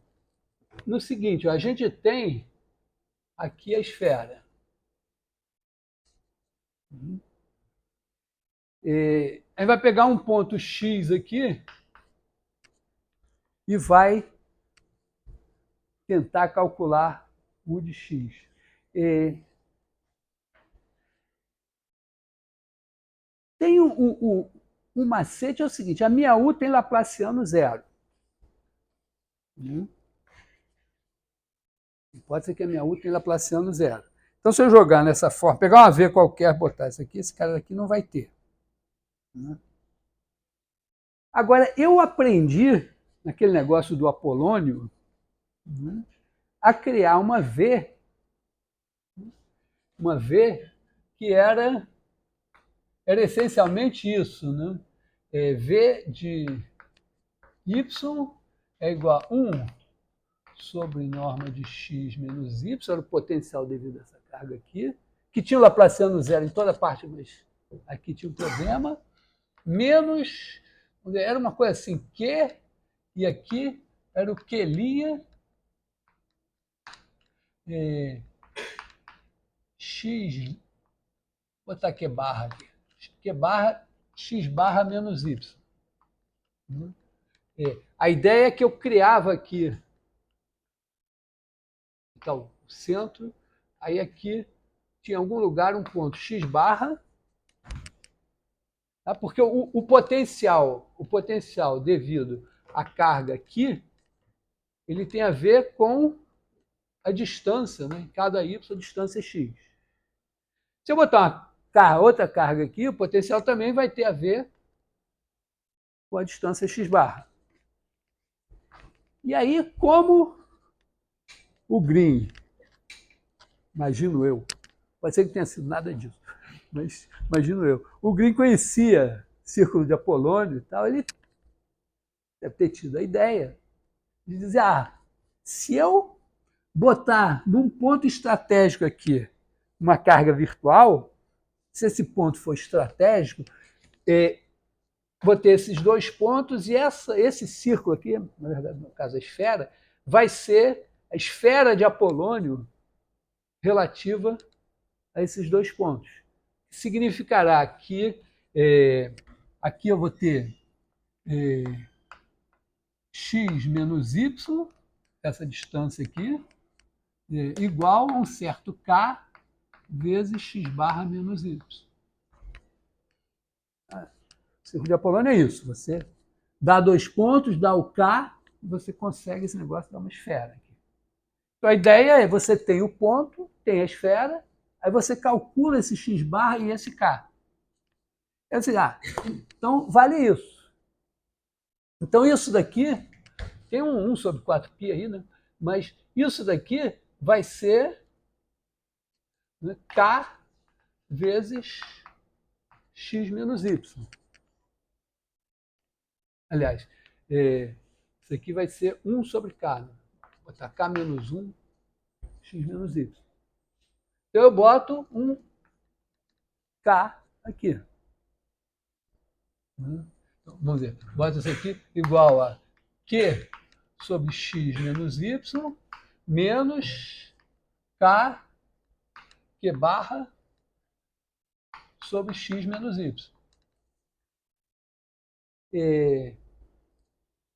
no seguinte, ó, a gente tem aqui a esfera. A gente vai pegar um ponto X aqui e vai tentar calcular U de X. Tem um macete, é o seguinte, a minha U tem Laplaciano zero. Pode ser que a minha U tem Laplaciano zero. Então, se eu jogar nessa forma, pegar uma V qualquer, botar isso aqui, esse cara aqui não vai ter. Agora, eu aprendi, naquele negócio do Apolônio, a criar uma V que era essencialmente isso, né? V de Y é igual a 1 sobre norma de X menos Y, era o potencial devido a essa carga aqui, que tinha o Laplaciano zero em toda parte, mas aqui tinha um problema, menos, era uma coisa assim, Q, e aqui era o Qlia X, vou botar Q barra aqui, Q barra, X barra menos Y. A ideia é que eu criava aqui, então, o centro, aí aqui tinha em algum lugar um ponto X barra, tá? Porque o potencial devido à carga aqui, ele tem a ver com a distância, né? Em cada Y, a distância é X. Se eu botar outra carga aqui, o potencial também vai ter a ver com a distância X barra. E aí, como o Green, imagino eu, pode ser que tenha sido nada disso, mas imagino eu, o Green conhecia círculo de Apolônio e tal, ele deve ter tido a ideia de dizer, se eu botar num ponto estratégico aqui uma carga virtual, se esse ponto for estratégico, vou ter esses dois pontos e esse círculo aqui, na verdade, no caso a esfera, vai ser a esfera de Apolônio relativa a esses dois pontos. Significará que aqui eu vou ter x menos y, essa distância aqui, igual a um certo k vezes x barra menos y. O círculo de Apolônio é isso. Você dá dois pontos, dá o k, e você consegue esse negócio dar uma esfera aqui. Então a ideia é você tem o ponto, tem a esfera, aí você calcula esse x barra e esse k. É assim, então vale isso. Então isso daqui, tem um 1 sobre 4π aí, né? Mas isso daqui vai ser, né, K vezes x menos y. Aliás, isso aqui vai ser 1 sobre K. Né? Vou botar K menos 1, x menos y. Então eu boto um K aqui. Então, vamos ver, boto isso aqui igual a Q sobre x menos y menos K Q barra sobre x menos y.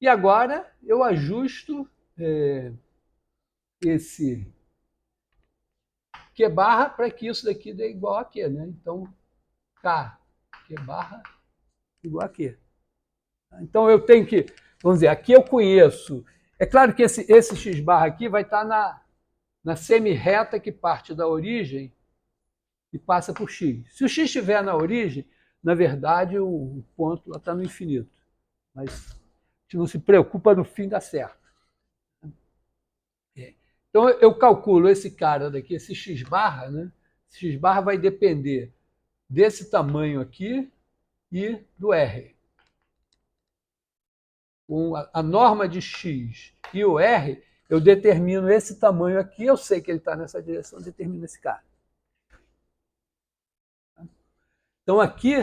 E agora eu ajusto esse Q barra para que isso daqui dê igual a Q, né? Então, K Q barra igual a Q. Então eu tenho que, vamos dizer, aqui eu conheço. É claro que esse x barra aqui vai estar na semi-reta que parte da origem e passa por x. Se o x estiver na origem, na verdade o ponto lá está no infinito. Mas a gente não se preocupa, no fim dá certo. Então eu calculo esse cara daqui, esse x barra, né? Esse x barra vai depender desse tamanho aqui e do R. Com a norma de x e o R, eu determino esse tamanho aqui, eu sei que ele está nessa direção, eu determino esse cara. Então aqui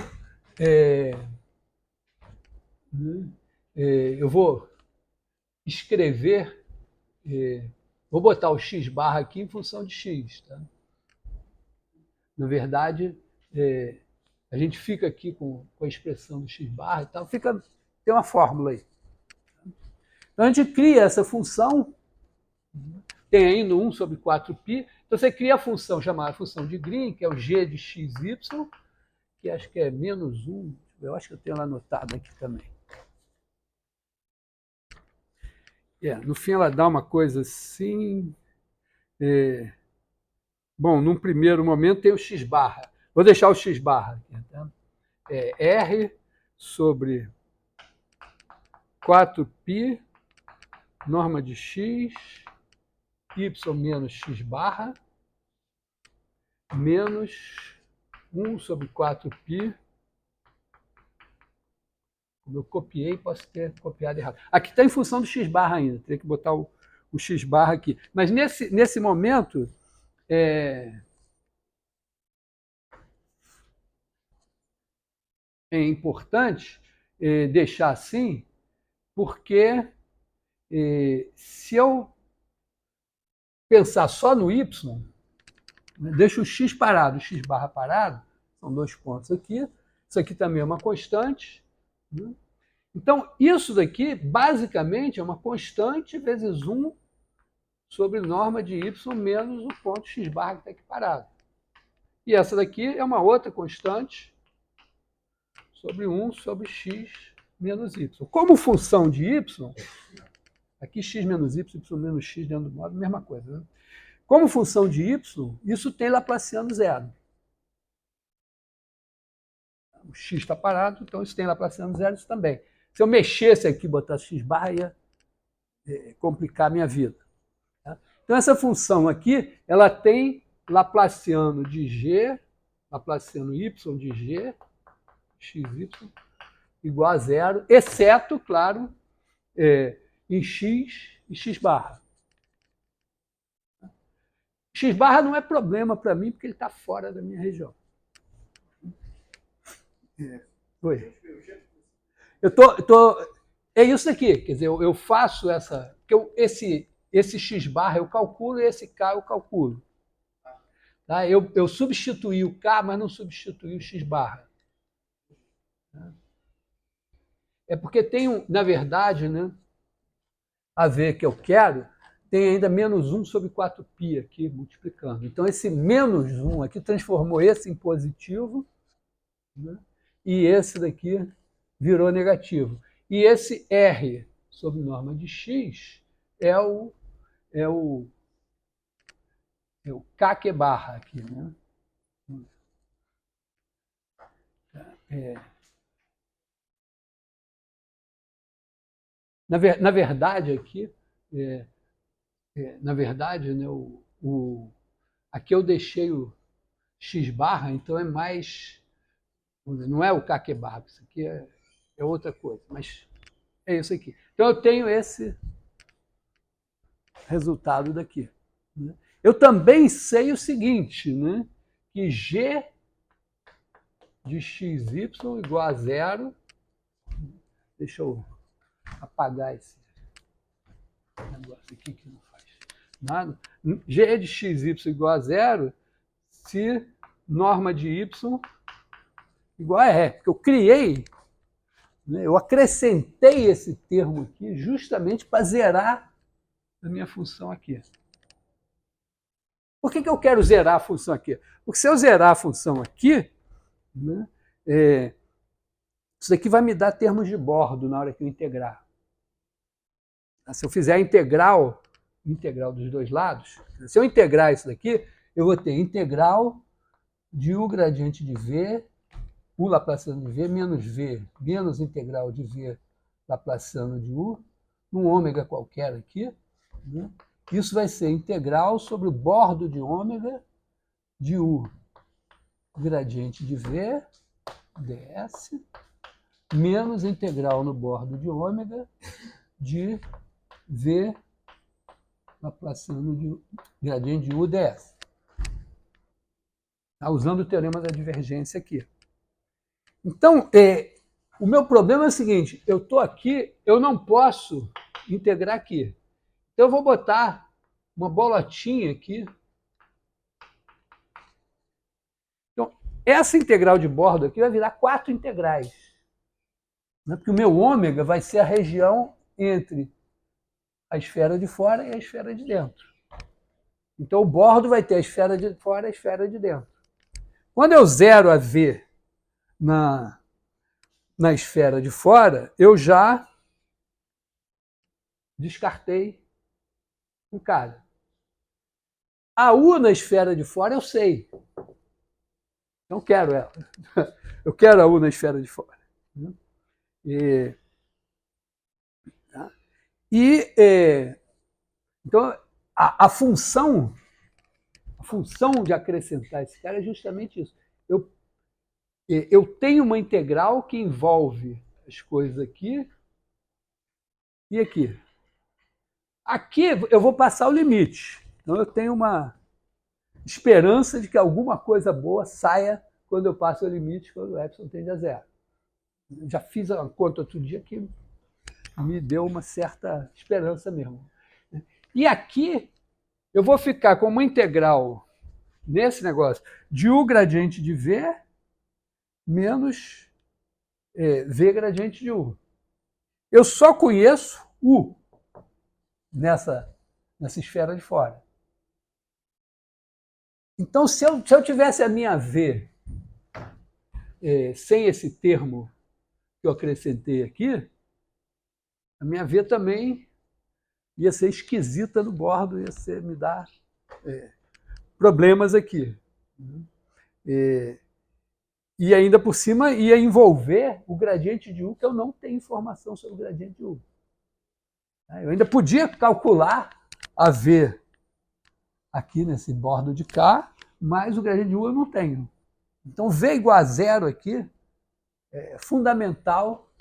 eu vou escrever, vou botar o x barra aqui em função de x. Tá? Na verdade, a gente fica aqui com a expressão do x barra e tal, tem uma fórmula aí. Então a gente cria essa função, tem ainda 1 sobre 4π, então você cria a função chamada função de Green, que é o g de xy, que acho que é menos 1, eu acho que eu tenho lá anotado aqui também. No fim ela dá uma coisa assim. Bom, num primeiro momento tem o x barra. Vou deixar o x barra aqui. Tá? R sobre 4π, norma de x, y menos x barra, menos 1 sobre 4π. Como eu copiei, posso ter copiado errado. Aqui está em função do x barra ainda, teria que botar o x barra aqui. Mas nesse momento, é importante deixar assim, porque se eu pensar só no y, né, deixo o x parado, o x barra parado, são 2 pontos aqui, isso aqui também é uma constante. Né? Então, isso daqui, basicamente, é uma constante vezes 1 sobre norma de y menos o ponto x barra que está aqui parado. E essa daqui é uma outra constante sobre 1 sobre x menos y. Como função de y, aqui x menos y menos x dentro do modo, mesma coisa. Né? Como função de y, isso tem Laplaciano zero. O x está parado, então isso tem Laplaciano zero, isso também. Se eu mexesse aqui e botasse x barra, ia complicar a minha vida. Tá? Então essa função aqui, ela tem Laplaciano de g, Laplaciano y de g, xy, igual a zero, exceto, claro, em x e x barra. X barra não é problema para mim, porque ele está fora da minha região. Oi. É isso aqui, quer dizer, eu faço essa. Porque esse x barra eu calculo e esse k eu calculo. Tá? Eu substituí o k, mas não substituí o x barra. É porque tem, na verdade, né, a ver que eu quero, tem ainda menos 1 sobre 4π aqui, multiplicando. Então, esse menos 1 aqui transformou esse em positivo, né, e esse daqui virou negativo. E esse R sobre norma de x é o KQ barra aqui. Né? Na verdade, aqui, na verdade, né, aqui eu deixei o x barra, então é mais, não é o k que barra, isso aqui é outra coisa, mas é isso aqui. Então eu tenho esse resultado daqui. Né? Eu também sei o seguinte, né, que g de xy igual a zero, deixa eu apagar esse negócio aqui que não faz nada. G de xy igual a zero se norma de y igual a E. Porque eu criei, né, eu acrescentei esse termo aqui justamente para zerar a minha função aqui. Por que eu quero zerar a função aqui? Porque se eu zerar a função aqui, né, isso daqui vai me dar termos de bordo na hora que eu integrar. Se eu fizer a integral dos dois lados, se eu integrar isso daqui, eu vou ter integral de u gradiente de v, u laplaciano de v, menos integral de v laplaciano de u, num ômega qualquer aqui. Né? Isso vai ser integral sobre o bordo de ômega de u gradiente de v, ds, menos integral no bordo de ômega de v laplaciano de gradiente de u ds. Tá? Usando o teorema da divergência aqui. Então, o meu problema é o seguinte, eu estou aqui, eu não posso integrar aqui. Então, eu vou botar uma bolotinha aqui. Então, essa integral de bordo aqui vai virar 4 integrais. Né? Porque o meu ômega vai ser a região entre a esfera de fora e a esfera de dentro. Então, o bordo vai ter a esfera de fora e a esfera de dentro. Quando eu zero a V na esfera de fora, eu já descartei um cara. A U na esfera de fora eu sei. Não quero ela. Eu quero a U na esfera de fora. Então, a função de acrescentar esse cara é justamente isso. Eu tenho uma integral que envolve as coisas aqui e aqui. Aqui eu vou passar o limite. Então eu tenho uma esperança de que alguma coisa boa saia quando eu passo o limite, quando o epsilon tende a zero. Eu já fiz uma conta outro dia que me deu uma certa esperança mesmo. E aqui eu vou ficar com uma integral nesse negócio de u gradiente de v menos v gradiente de u. Eu só conheço u nessa esfera de fora. Então, se eu tivesse a minha v sem esse termo que eu acrescentei aqui, a minha v também ia ser esquisita no bordo, me dar problemas aqui. E ainda por cima ia envolver o gradiente de u, que eu não tenho informação sobre o gradiente de u. Eu ainda podia calcular a v aqui nesse bordo de cá, mas o gradiente de u eu não tenho. Então, v igual a zero aqui é fundamental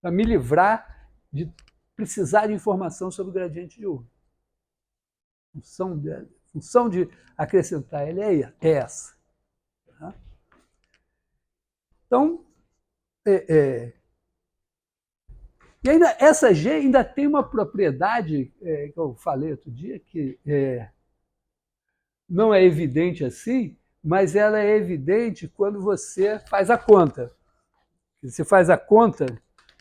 para me livrar de precisar de informação sobre o gradiente de u. A função de acrescentar ele é essa. Tá? Então, e ainda, essa G ainda tem uma propriedade que eu falei outro dia, que não é evidente assim, mas ela é evidente quando você faz a conta. Você faz a conta,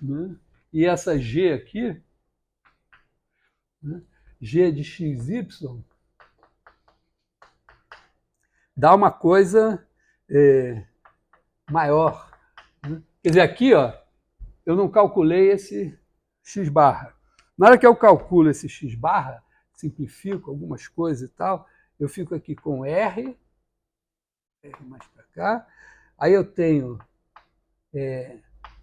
né, e essa G aqui, né, G de XY, dá uma coisa maior. Né? Quer dizer, aqui, ó, eu não calculei esse x barra. Na hora que eu calculo esse x barra, simplifico algumas coisas e tal, eu fico aqui com R mais para cá, aí eu tenho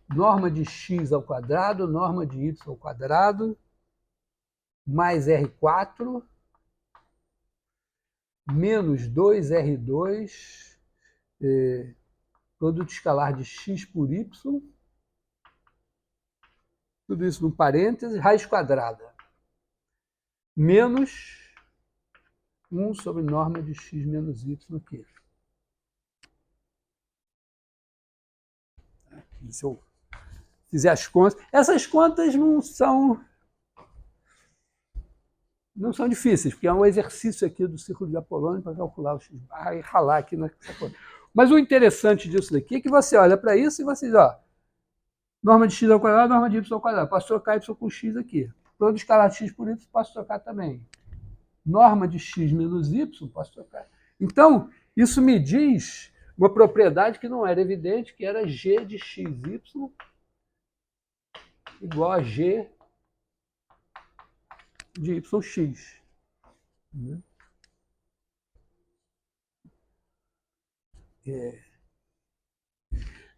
norma de x ao quadrado, norma de y ao quadrado, mais R4, menos 2R2, produto escalar de x por y, tudo isso no parênteses, raiz quadrada, menos 1 sobre norma de x menos y aqui. Se eu fizer as contas, essas contas não são difíceis, porque é um exercício aqui do círculo de Apolônio para calcular o x barra e ralar aqui nessa coisa. Mas o interessante disso daqui é que você olha para isso e você diz, ó, norma de x ao quadrado, norma de y ao quadrado. Posso trocar y com x aqui. Produto escalar de x por y, posso trocar também. Norma de x menos y, posso trocar. Então, isso me diz uma propriedade que não era evidente, que era g de xy igual a g de yx.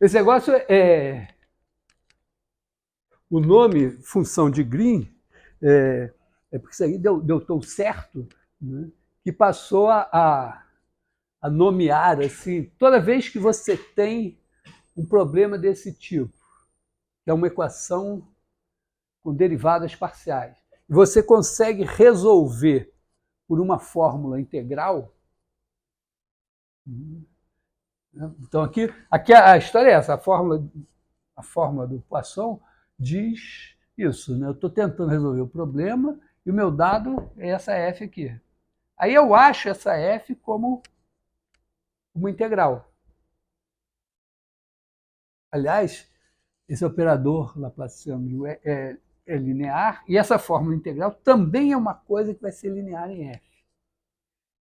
Esse negócio o nome função de Green porque isso aí deu tão certo, né, que passou a nomear assim, toda vez que você tem um problema desse tipo, que é uma equação com derivadas parciais, e você consegue resolver por uma fórmula integral. Então, aqui a história é essa, a fórmula do Poisson diz isso, né? Eu estou tentando resolver o problema e o meu dado é essa f aqui. Aí eu acho essa f como uma integral. Aliás, esse operador laplaciano é linear, e essa fórmula integral também é uma coisa que vai ser linear em f.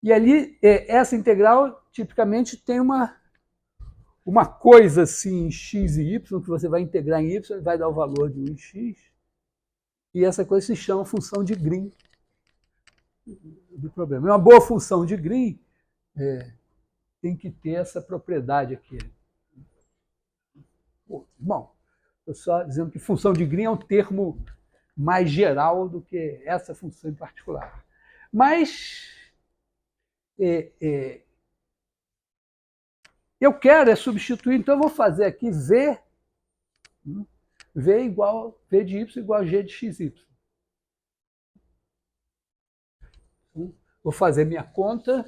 E ali, essa integral, tipicamente, tem uma coisa assim, em x e y, que você vai integrar em y, vai dar o valor de 1 em x, e essa coisa se chama função de Green do problema. Uma boa função de Green tem que ter essa propriedade aqui. Bom, estou só dizendo que função de Green é um termo mais geral do que essa função em particular. Mas eu quero substituir, então eu vou fazer aqui V de y igual a g de xy. Vou fazer minha conta.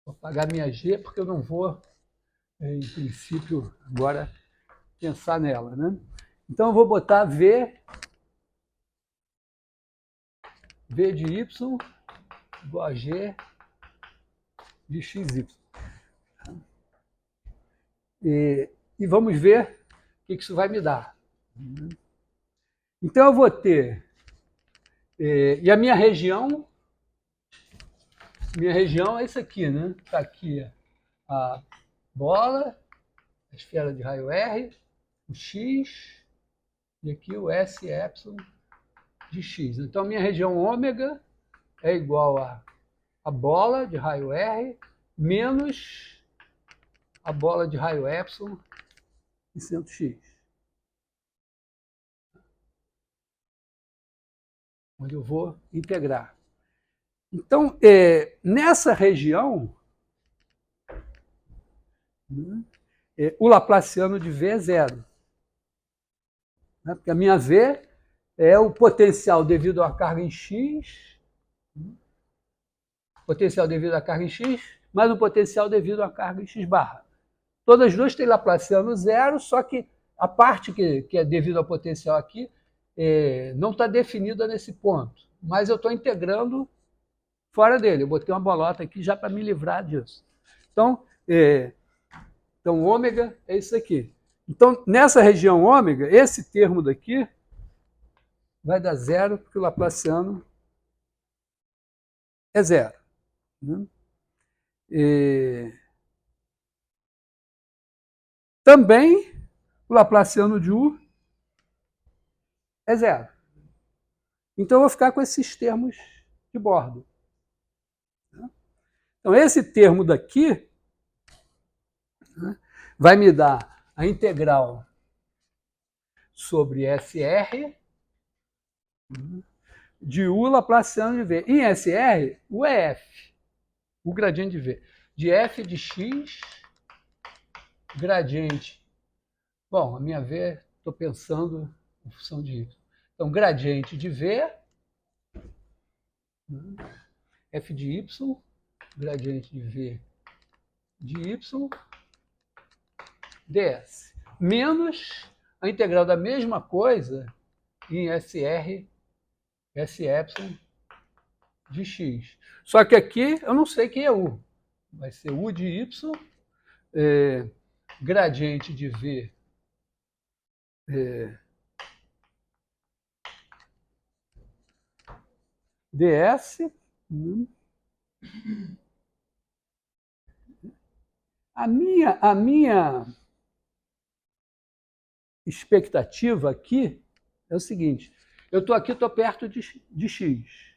Vou apagar minha g, porque eu não vou, em princípio, agora pensar nela, né? Então eu vou botar V de y igual a g de xy. E vamos ver o que isso vai me dar. Então eu vou ter... E a minha região é isso aqui, né? Está aqui a bola, a esfera de raio R, o x, e aqui o S epsilon de x. Então, minha região ômega é igual a bola de raio R menos a bola de raio epsilon em centro x. Onde eu vou integrar. Então, nessa região, o laplaciano de V é zero. Né? Porque a minha V é o potencial devido à carga em x, potencial devido à carga em x, mais o potencial devido à carga em x barra. Todas as duas têm laplaciano zero, só que a parte que é devido ao potencial aqui não está definida nesse ponto. Mas eu estou integrando fora dele. Eu botei uma bolota aqui já para me livrar disso. Então, ômega é isso aqui. Então, nessa região ômega, esse termo daqui vai dar zero, porque o laplaciano é zero. Né? Também, o laplaciano de U é zero. Então, eu vou ficar com esses termos de bordo. Então, esse termo daqui, né, vai me dar a integral sobre SR de U laplaciano de V. Em SR, o é F, o gradiente de V. De F de X, gradiente. Bom, a minha V, estou pensando em função de Y. Então, gradiente de V, F de Y, gradiente de V de Y, ds. Menos a integral da mesma coisa em SR, SY de X. Só que aqui eu não sei quem é U. Vai ser U de Y, gradiente de V ds. A minha expectativa aqui é o seguinte: eu estou aqui, estou perto de x.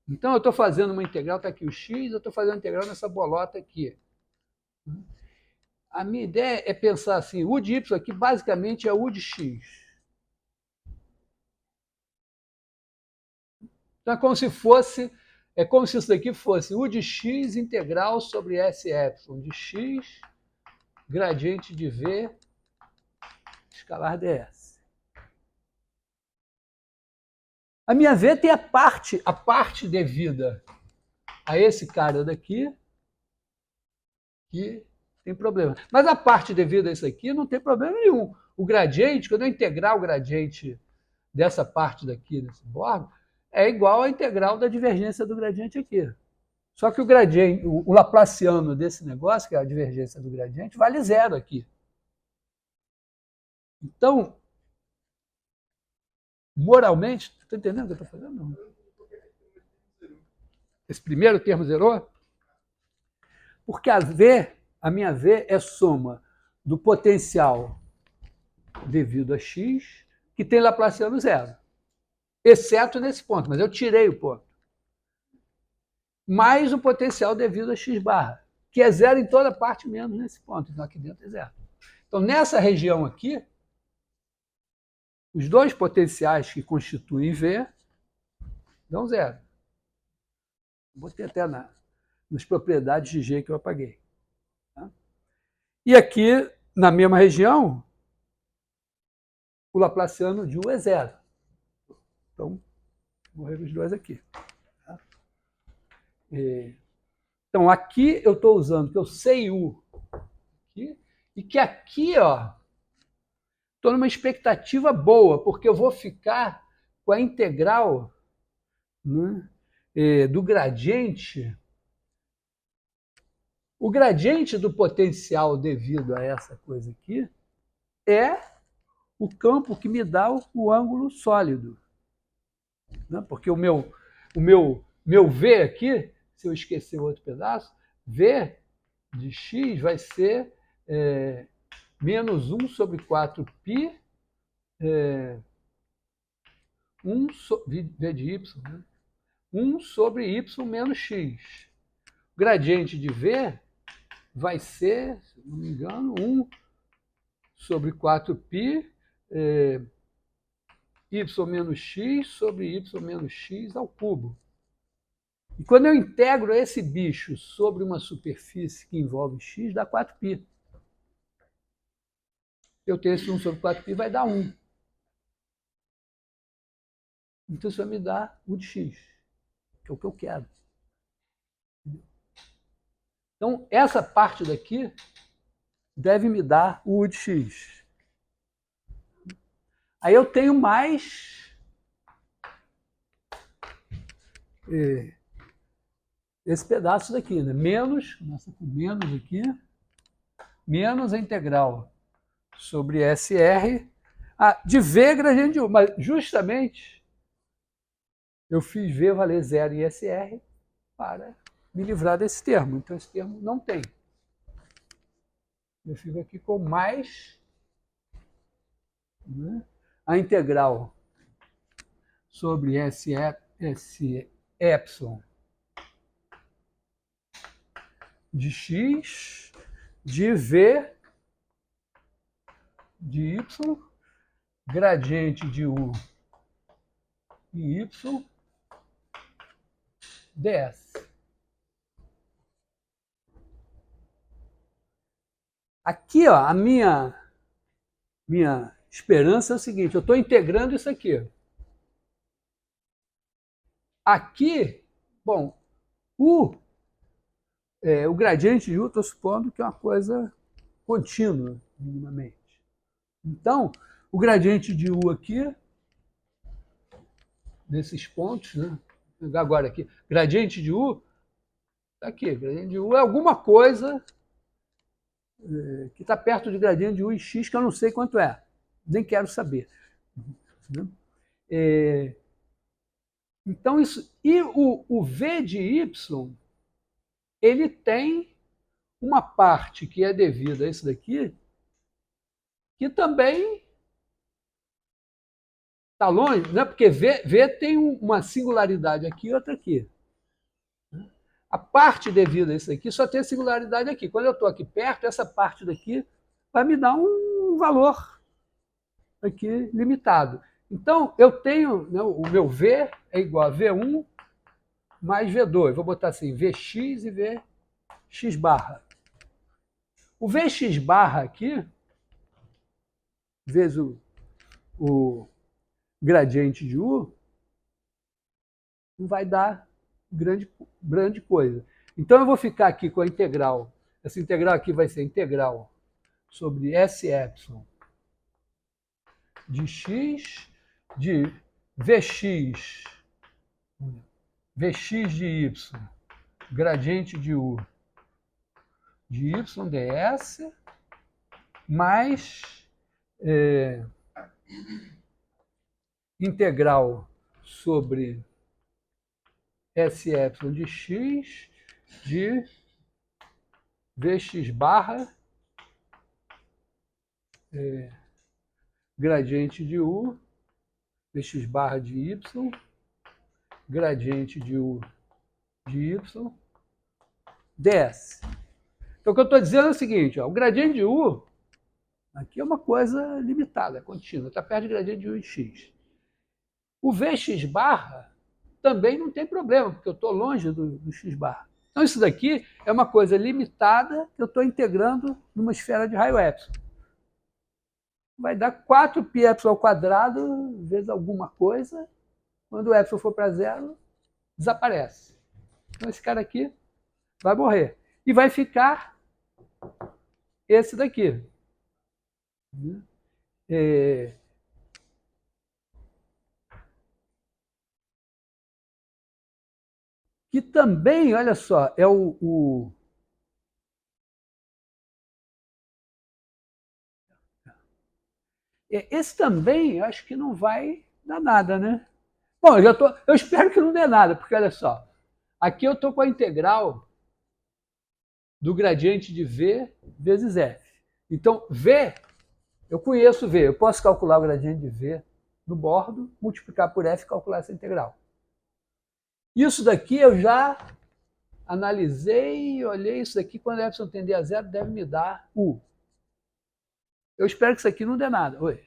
Então, eu estou fazendo uma integral, está aqui o x, eu estou fazendo uma integral nessa bolota aqui. A minha ideia é pensar assim, u de y aqui basicamente é u de x. Então, é como se isso daqui fosse u de x integral sobre sy de x, gradiente de v, escalar ds. A minha v tem a parte devida a esse cara daqui, que tem problema. Mas a parte devida a isso aqui não tem problema nenhum. O gradiente, quando eu integrar o gradiente dessa parte daqui, desse bordo, é igual à integral da divergência do gradiente aqui. Só que o gradiente, o laplaciano desse negócio, que é a divergência do gradiente, vale zero aqui. Então, moralmente, está entendendo o que eu estou fazendo? Não. Esse primeiro termo zerou? Porque a minha V é soma do potencial devido a x, que tem laplaciano zero. Exceto nesse ponto, mas eu tirei o ponto. Mais o potencial devido a x barra, que é zero em toda parte, menos nesse ponto. Então, aqui dentro é zero. Então, nessa região aqui, os dois potenciais que constituem V dão zero. Botei até nas propriedades de G que eu apaguei. Tá? E aqui, na mesma região, o laplaciano de U é zero. Então, morreram os dois aqui. Tá? Então, aqui eu estou usando que eu sei U aqui, e que aqui, ó, estou numa expectativa boa, porque eu vou ficar com a integral, né, do gradiente. O gradiente do potencial devido a essa coisa aqui é o campo que me dá o ângulo sólido. Né? Porque o meu V aqui, se eu esquecer o outro pedaço, V de x vai ser menos 1 sobre 4π, 1 V de y, né? 1 sobre y menos x. O gradiente de V vai ser, se não me engano, 1 sobre 4π, y menos x sobre y menos x ao cubo. E quando eu integro esse bicho sobre uma superfície que envolve x, dá 4π. Eu tenho esse 1 sobre 4π, vai dar 1. Então isso vai me dar u de x, que é o que eu quero. Então, essa parte daqui deve me dar o u de x. Aí eu tenho mais esse pedaço daqui, né? Menos, começa com menos aqui, menos a integral sobre SR de V gradiente de U. Mas justamente eu fiz V valer zero em SR para me livrar desse termo. Então esse termo não tem. Eu fico aqui com mais, né, a integral sobre S epsilon de x, de v, de y, gradiente de u e y, ds. Aqui, ó, a minha esperança é o seguinte, eu estou integrando isso aqui. Aqui, bom, o gradiente de u, estou supondo que é uma coisa contínua, minimamente. Então, o gradiente de u aqui, nesses pontos, né? Vou pegar agora aqui, gradiente de u, está aqui, gradiente de u é alguma coisa que está perto de gradiente de u e x, que eu não sei quanto é, nem quero saber. Então, isso. E o v de y, ele tem uma parte que é devida a isso daqui, que também está longe, né? Porque v tem uma singularidade aqui e outra aqui. A parte devida a isso aqui só tem singularidade aqui. Quando eu estou aqui perto, essa parte daqui vai me dar um valor aqui limitado. Então, eu tenho, né, o meu V é igual a V1 mais V2. Vou botar assim, Vx e Vx barra. O Vx barra aqui, vezes o gradiente de U, não vai dar grande coisa. Então, eu vou ficar aqui com a integral. Essa integral aqui vai ser integral sobre Sε de x, de Vx de y, gradiente de u, de y ds, mais integral sobre Sε de x, de Vx barra gradiente de u, Vx barra de y, gradiente de u de y, ds. Então, o que eu estou dizendo é o seguinte, ó, o gradiente de u, aqui é uma coisa limitada, contínua, está perto de gradiente de u e x. O Vx barra também não tem problema, porque eu estou longe do x barra. Então, isso daqui é uma coisa limitada que eu estou integrando numa esfera de raio epsilon. Vai dar 4π ao quadrado vezes alguma coisa. Quando o epsilon for para zero, desaparece. Então, esse cara aqui vai morrer. E vai ficar esse daqui. Que também, olha só, é esse também, eu acho que não vai dar nada, né? Bom, eu espero que não dê nada, porque olha só, aqui eu estou com a integral do gradiente de V vezes F. Então, V, eu conheço V, eu posso calcular o gradiente de V no bordo, multiplicar por F e calcular essa integral. Isso daqui eu já analisei e olhei isso daqui, quando epsilon tender a zero, deve me dar U. Eu espero que isso aqui não dê nada. Oi.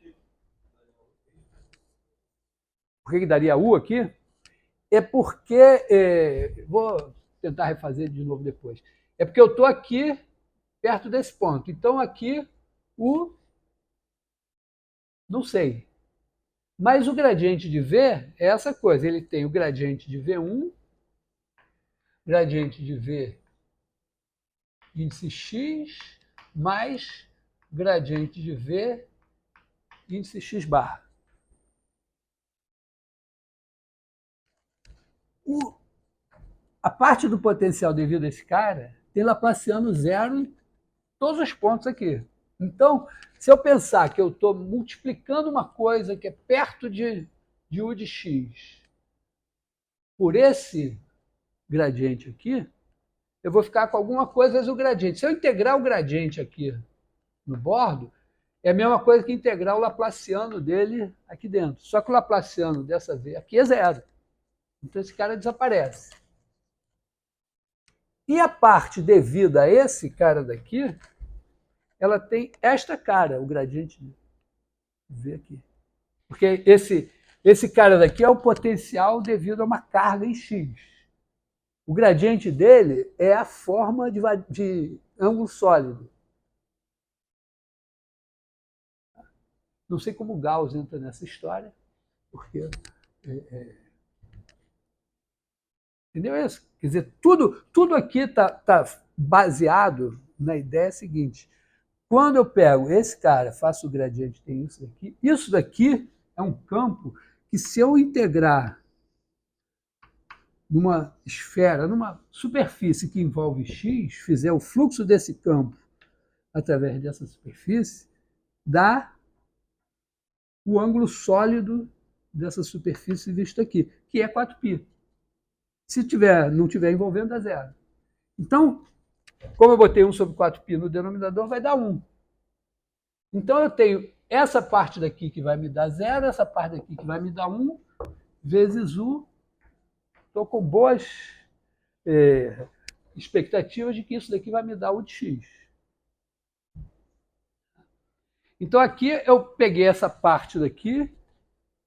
Por que daria U aqui? É porque, vou tentar refazer de novo depois, é porque eu estou aqui perto desse ponto. Então, aqui, U, não sei. Mas o gradiente de V é essa coisa. Ele tem o gradiente de V1, gradiente de V índice x, mais gradiente de V índice x barra. A parte do potencial devido a esse cara tem Laplaciano zero em todos os pontos aqui. Então, se eu pensar que eu estou multiplicando uma coisa que é perto de U de x por esse gradiente aqui, eu vou ficar com alguma coisa vezes o gradiente. Se eu integrar o gradiente aqui no bordo, é a mesma coisa que integrar o Laplaciano dele aqui dentro. Só que o Laplaciano dessa vez aqui é zero. Então esse cara desaparece. E a parte devida a esse cara daqui, ela tem esta cara, o gradiente V aqui. Porque esse cara daqui é o potencial devido a uma carga em X. O gradiente dele é a forma de ângulo sólido. Não sei como Gauss entra nessa história, porque... entendeu isso? Quer dizer, tudo aqui está baseado na ideia seguinte. Quando eu pego esse cara, faço o gradiente, tem isso daqui é um campo que, se eu integrar numa esfera, numa superfície que envolve x, fizer o fluxo desse campo através dessa superfície, dá o ângulo sólido dessa superfície visto aqui, que é 4π. Se não estiver envolvendo, dá zero. Então, como eu botei 1 sobre 4π no denominador, vai dar 1. Então, eu tenho essa parte daqui que vai me dar zero, essa parte daqui que vai me dar 1, vezes U. Estou com boas expectativas de que isso daqui vai me dar U de x. Então, aqui eu peguei essa parte daqui,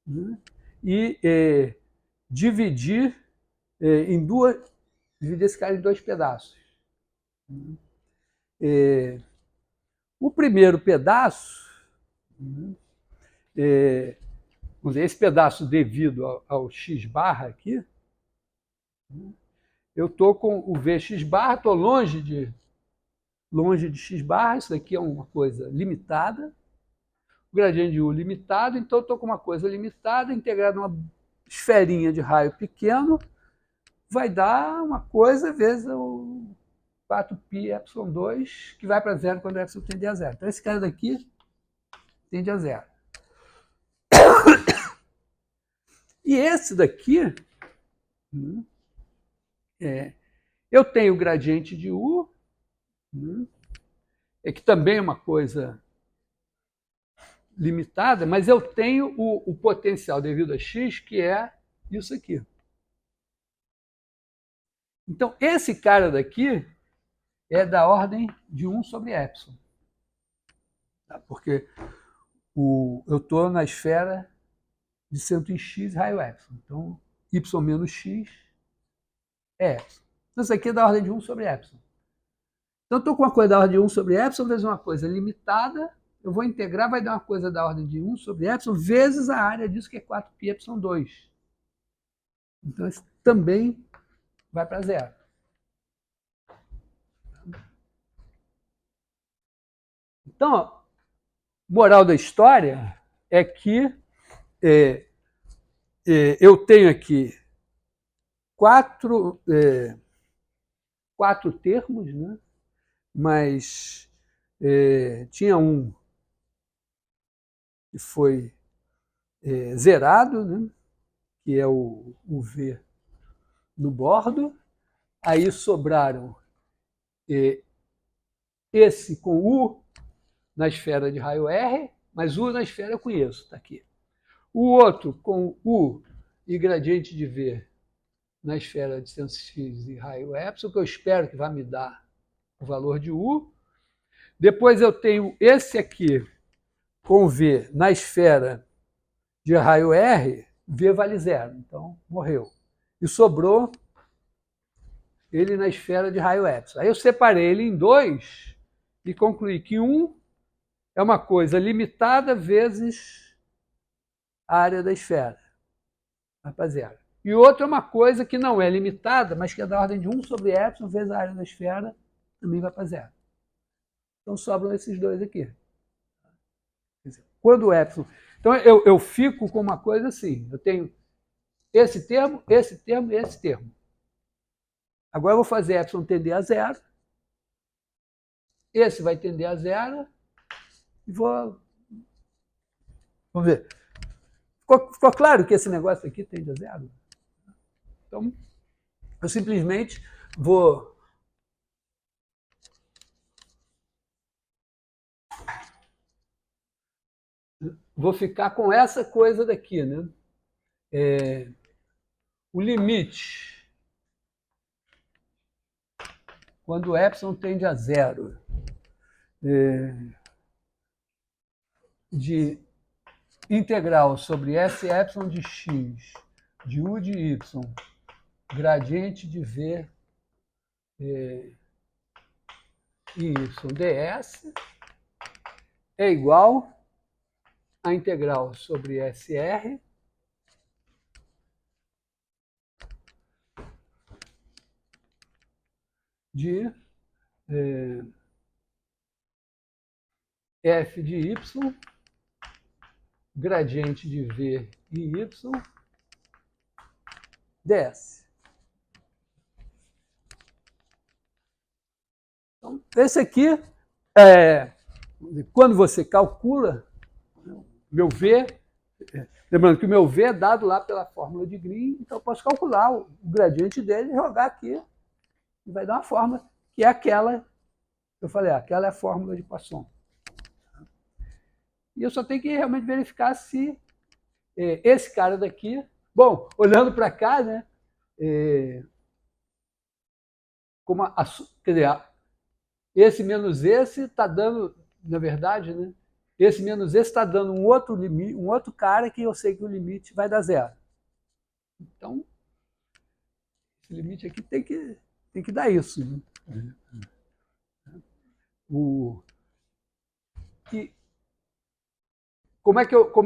né, e dividi esse cara em dois pedaços. O primeiro pedaço, vamos dizer, esse pedaço devido ao x barra aqui, eu estou com o Vx barra, estou longe de x barra, isso daqui é uma coisa limitada, o gradiente de U limitado, então eu estou com uma coisa limitada, integrada numa esferinha de raio pequeno, vai dar uma coisa vezes o 4π ε2, que vai para zero quando o epsilon tende a zero. Então, esse cara daqui tende a zero. E esse daqui, eu tenho o gradiente de U, que também é uma coisa limitada, mas eu tenho o potencial devido a x, que é isso aqui. Então, esse cara daqui é da ordem de 1 sobre epsilon. Tá? Porque eu estou na esfera de centro em x, raio epsilon. Então, y menos x é epsilon. Então, isso aqui é da ordem de 1 sobre epsilon. Então, eu estou com uma coisa da ordem de 1 sobre epsilon vezes uma coisa limitada, eu vou integrar, vai dar uma coisa da ordem de 1 sobre epsilon vezes a área disso, que é 4π ε2. Então, isso também vai para zero. Então, moral da história é que eu tenho aqui quatro termos, né? Mas tinha um que foi zerado, né? Que é o V no bordo. Aí sobraram esse com U na esfera de raio R, mas U na esfera eu conheço, está aqui. O outro com U e gradiente de V na esfera de centro x e raio epsilon, que eu espero que vai me dar o valor de U. Depois eu tenho esse aqui com V na esfera de raio R, V vale zero, então morreu. E sobrou ele na esfera de raio epsilon. Aí eu separei ele em dois e concluí que um é uma coisa limitada vezes a área da esfera, vai para zero. E outro é uma coisa que não é limitada, mas que é da ordem de 1 sobre epsilon vezes a área da esfera, também vai para zero. Então sobram esses dois aqui. Quando o epsilon... Então eu fico com uma coisa assim, eu tenho esse termo e esse termo. Agora eu vou fazer epsilon tender a zero, esse vai tender a zero, e vou... Vamos ver. Ficou claro que esse negócio aqui tende a zero? Então, eu simplesmente vou ficar com essa coisa daqui, né? O limite quando epsilon tende a zero, de integral sobre S epsilon de x, de U de Y, gradiente de V e Y ds é igual a integral sobre SR de f de y, gradiente de v e y, ds. Então, esse aqui, quando você calcula, meu v, lembrando que o meu v é dado lá pela fórmula de Green, então eu posso calcular o gradiente dele e jogar aqui, e vai dar uma fórmula que é aquela, eu falei, aquela é a fórmula de Poisson. E eu só tenho que realmente verificar se esse cara daqui... Bom, olhando para cá, né? Quer dizer, esse menos esse está dando, na verdade, né? Esse menos esse está dando um outro limite, um outro cara que eu sei que o limite vai dar zero. Então, esse limite aqui tem que dar isso. Né? E como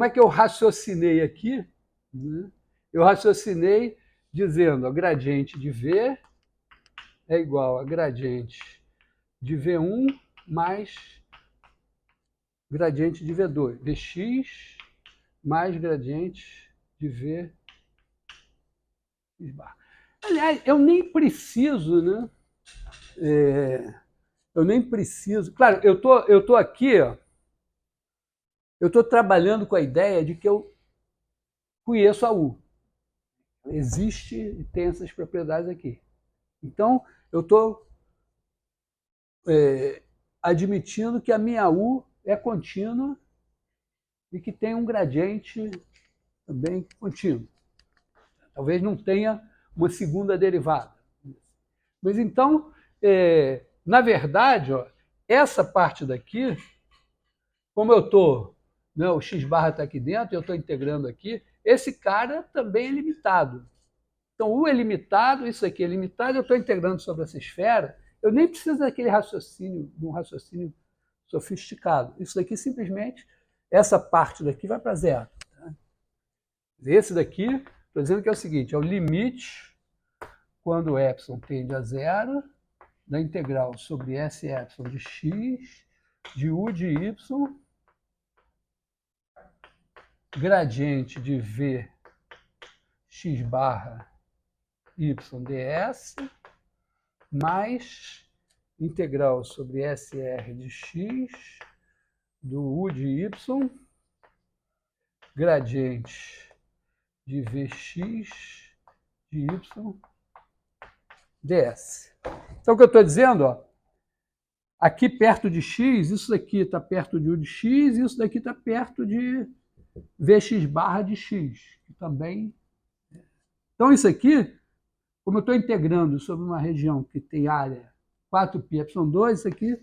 é que eu raciocinei aqui? Né? Eu raciocinei dizendo a gradiente de V é igual a gradiente de V1 mais gradiente de V2, Vx mais gradiente de V. Aliás, eu nem preciso, né? Eu nem preciso. Claro, eu tô aqui, ó, eu estou trabalhando com a ideia de que eu conheço a U. Existe e tem essas propriedades aqui. Então, eu estou admitindo que a minha U é contínua e que tem um gradiente também contínuo. Talvez não tenha uma segunda derivada. Mas então, na verdade, ó, essa parte daqui, como eu estou, né, o x barra está aqui dentro, eu estou integrando aqui, esse cara também é limitado. Então, U é limitado, isso aqui é limitado, eu estou integrando sobre essa esfera, eu nem preciso daquele raciocínio, de um raciocínio sofisticado. Isso daqui simplesmente, essa parte daqui vai para zero. Tá? Esse daqui, estou dizendo que é o seguinte, é o limite quando epsilon tende a zero, da integral sobre S epsilon de x, de U de y, gradiente de V x barra y ds, mais integral sobre SR de x, do U de y, gradiente de Vx de y ds. Então, o que eu estou dizendo, ó, aqui perto de x, isso daqui está perto de U de x, e isso daqui está perto de Vx barra de x, que também... Então, isso aqui, como eu estou integrando sobre uma região que tem área 4πε2, isso aqui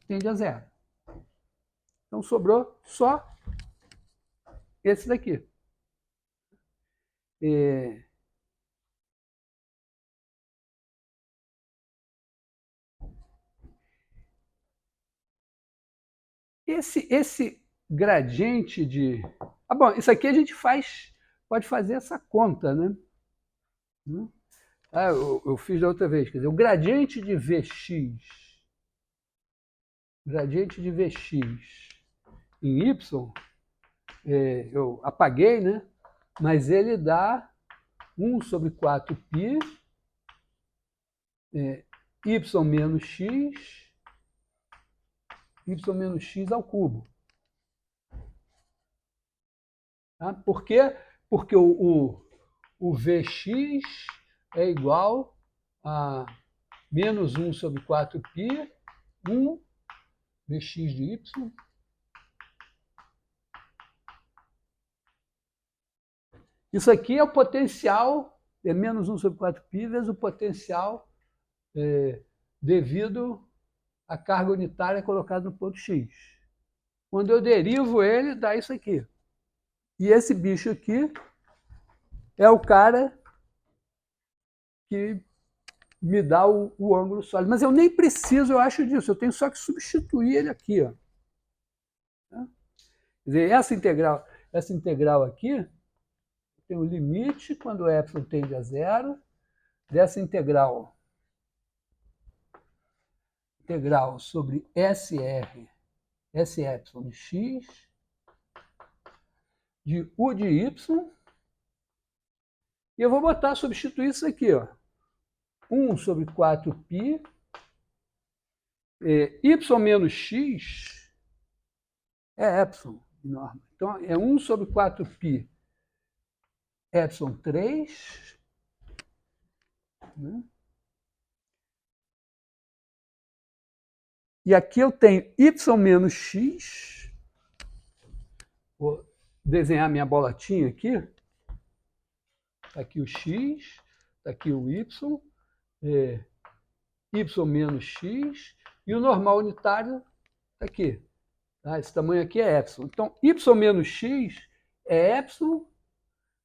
tende a zero. Então, sobrou só esse daqui. Esse gradiente de... bom, isso aqui a gente pode fazer essa conta, né? Eu fiz da outra vez, quer dizer, o gradiente de Vx em y, eu apaguei, né? Mas ele dá 1 sobre 4π y menos x ao cubo. Tá? Por quê? Porque o Vx é igual a menos 1 sobre 4π, 1 Vx de y, isso aqui é o potencial, é menos 1 sobre 4π vezes o potencial devido à carga unitária colocada no ponto X. Quando eu derivo ele, dá isso aqui. E esse bicho aqui é o cara que me dá o ângulo sólido. Mas eu nem preciso, eu acho, disso. Eu tenho só que substituir ele aqui. Ó. Quer dizer, essa integral aqui tem o limite quando ε tende a zero dessa integral sobre SR, SY de x, de U de Y, e eu vou substituir isso aqui, ó. 1 sobre 4π, y menos x é epsilon, de norma. Então, é 1 sobre 4π epsilon 3, né? E aqui eu tenho y menos x, vou desenhar minha bolotinha aqui, está aqui o x, está aqui o y menos x, e o normal unitário está aqui. Tá? Esse tamanho aqui é epsilon. Então, y menos x é epsilon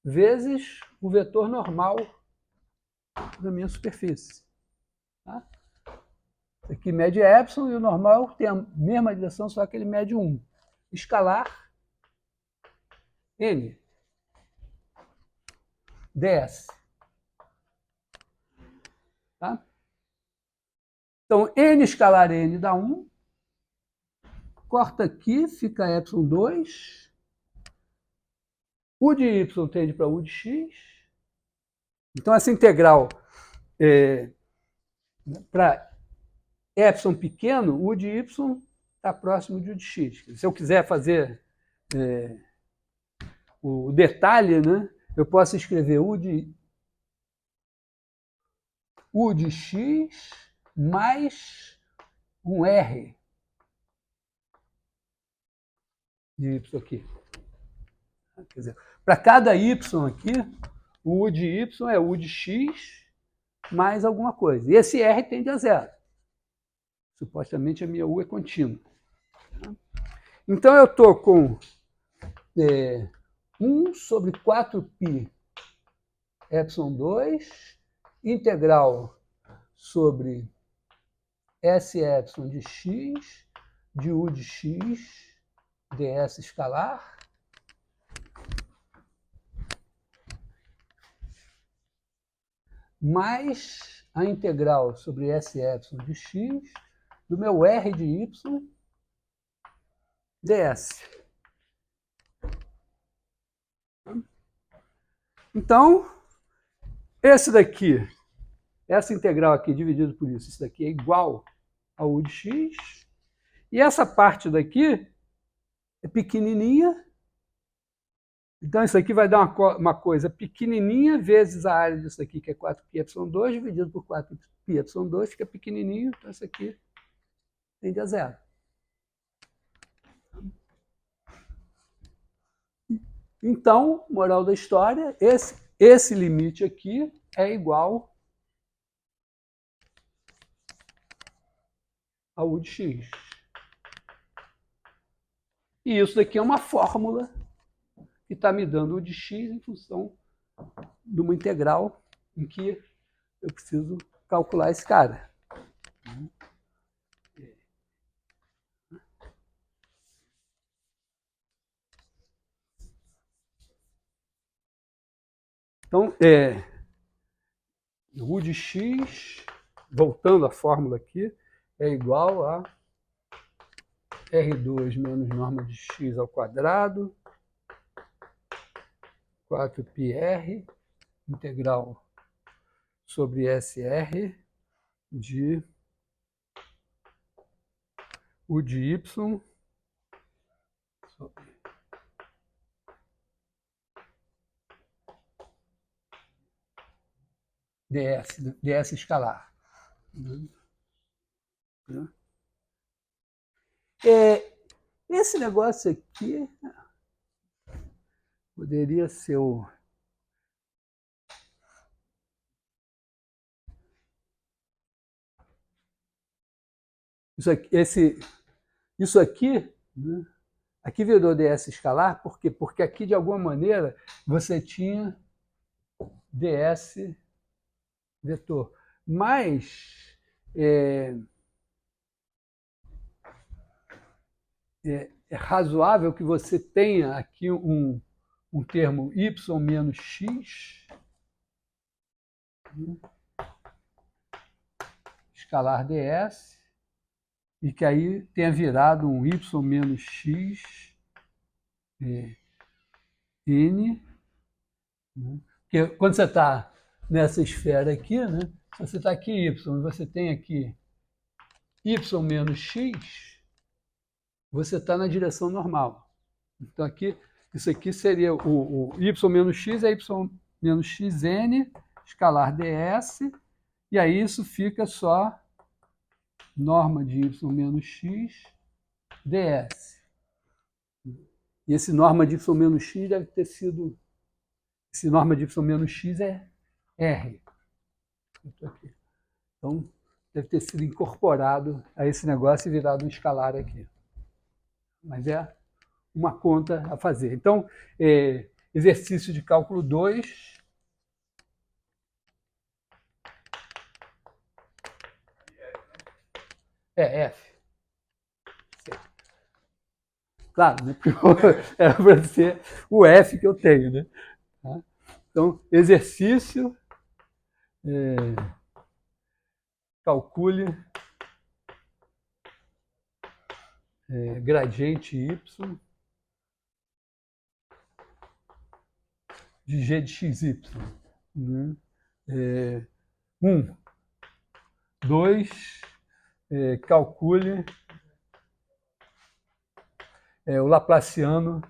vezes o vetor normal da minha superfície. Tá? Esse aqui mede epsilon e o normal tem a mesma direção, só que ele mede 1. Escalar n ds. Tá? Então, n escalar n dá 1. Corta aqui, fica epsilon 2. U de y tende para U de x. Então, essa integral para epsilon pequeno, U de y está próximo de U de x. Se eu quiser fazer o detalhe, né, eu posso escrever U de x mais um R de y aqui. Quer dizer, para cada y aqui, o U de y é U de x mais alguma coisa. E esse R tende a zero. Supostamente a minha U é contínua. Então eu estou com 1 sobre 4π epsilon 2, integral sobre SY de x, de U de x, ds escalar, mais a integral sobre SY de x, do meu R de y, ds. Então, essa integral aqui dividido por isso daqui é igual a U de x, e essa parte daqui é pequenininha, então isso aqui vai dar uma coisa pequenininha vezes a área disso aqui, que é 4π2, dividido por 4π2, fica pequenininho, então isso aqui tende a zero. Então, moral da história, esse limite aqui é igual a U de x. E isso daqui é uma fórmula que está me dando U de x em função de uma integral em que eu preciso calcular esse cara. Então, U de x, voltando à fórmula aqui, é igual a R2 menos norma de x ao quadrado, 4πr, integral sobre SR de U de y sobre ds escalar. Esse negócio aqui poderia ser o... Isso aqui, né? Aqui virou ds escalar, por quê? Porque aqui, de alguma maneira, você tinha ds vetor. Mas é razoável que você tenha aqui um termo y menos x, escalar ds, e que aí tenha virado um y menos x n, né? Porque quando você está nessa esfera aqui, né? Você está aqui y, você tem aqui y menos x, você está na direção normal. Então, aqui, isso aqui seria o y menos x é y menos xn, escalar ds, e aí isso fica só norma de y menos x ds. E esse norma de y menos x deve ter sido... Esse norma de y menos x é R. Então, deve ter sido incorporado a esse negócio e virado um escalar aqui. Mas é uma conta a fazer. Então, exercício de cálculo 2. F. Claro, né? Era para ser o F que eu tenho, né? Então, exercício, calcule gradiente y de g de xy. 2, calcule o Laplaciano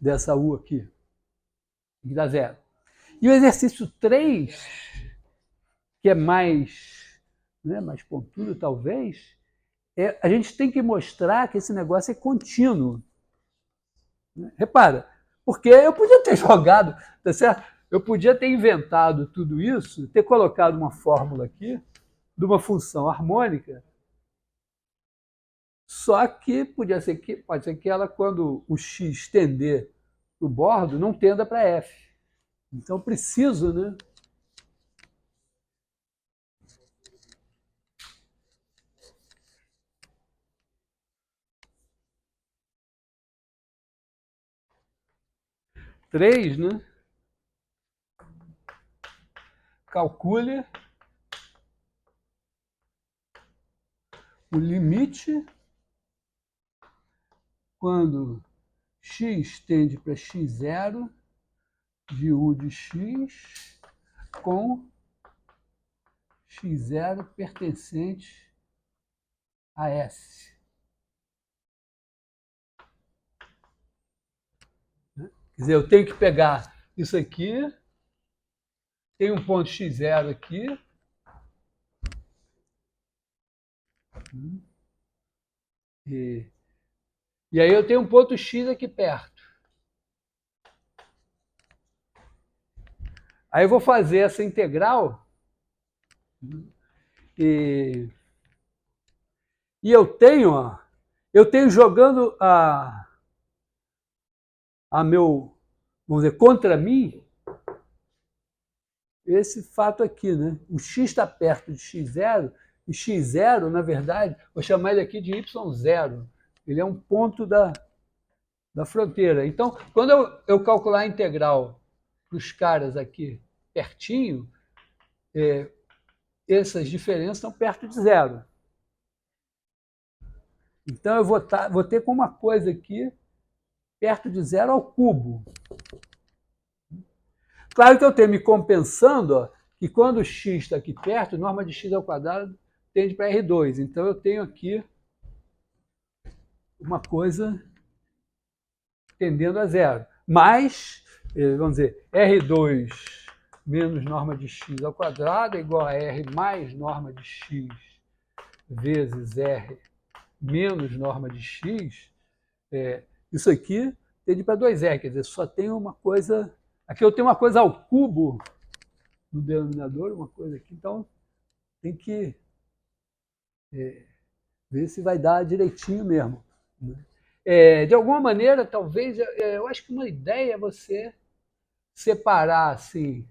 dessa U aqui, que dá 0. E o exercício 3, que é mais pontudo, talvez, a gente tem que mostrar que esse negócio é contínuo. Repara, porque eu podia ter jogado, tá certo? Eu podia ter inventado tudo isso, ter colocado uma fórmula aqui de uma função harmônica, só que pode ser que ela, quando o x tender para o bordo, não tenda para f. Então, preciso, né? Três, né? Calcule o limite quando x tende para x0 de u de x com x0 pertencente a S. Quer dizer, eu tenho que pegar isso aqui, tem um ponto x0 aqui, e aí eu tenho um ponto x aqui perto. Aí eu vou fazer essa integral e eu tenho jogando a meu, vamos dizer, contra mim, esse fato aqui, né? O x está perto de x0, e x0, na verdade, vou chamar ele aqui de y0. Ele é um ponto da fronteira. Então, quando eu calcular a integral para os caras aqui pertinho, essas diferenças estão perto de zero. Então, eu vou ter com uma coisa aqui perto de zero ao cubo. Claro que eu tenho me compensando, ó, que quando o x está aqui perto, norma de x ao quadrado tende para R2. Então, eu tenho aqui uma coisa tendendo a zero. Mas, vamos dizer, R2 menos norma de x ao quadrado é igual a R mais norma de x vezes R menos norma de x. Isso aqui tende para 2R, quer dizer, só tem uma coisa... Aqui eu tenho uma coisa ao cubo no denominador, uma coisa aqui, então tem que ver se vai dar direitinho mesmo. Né? De alguma maneira, talvez, eu acho que uma ideia é você separar assim,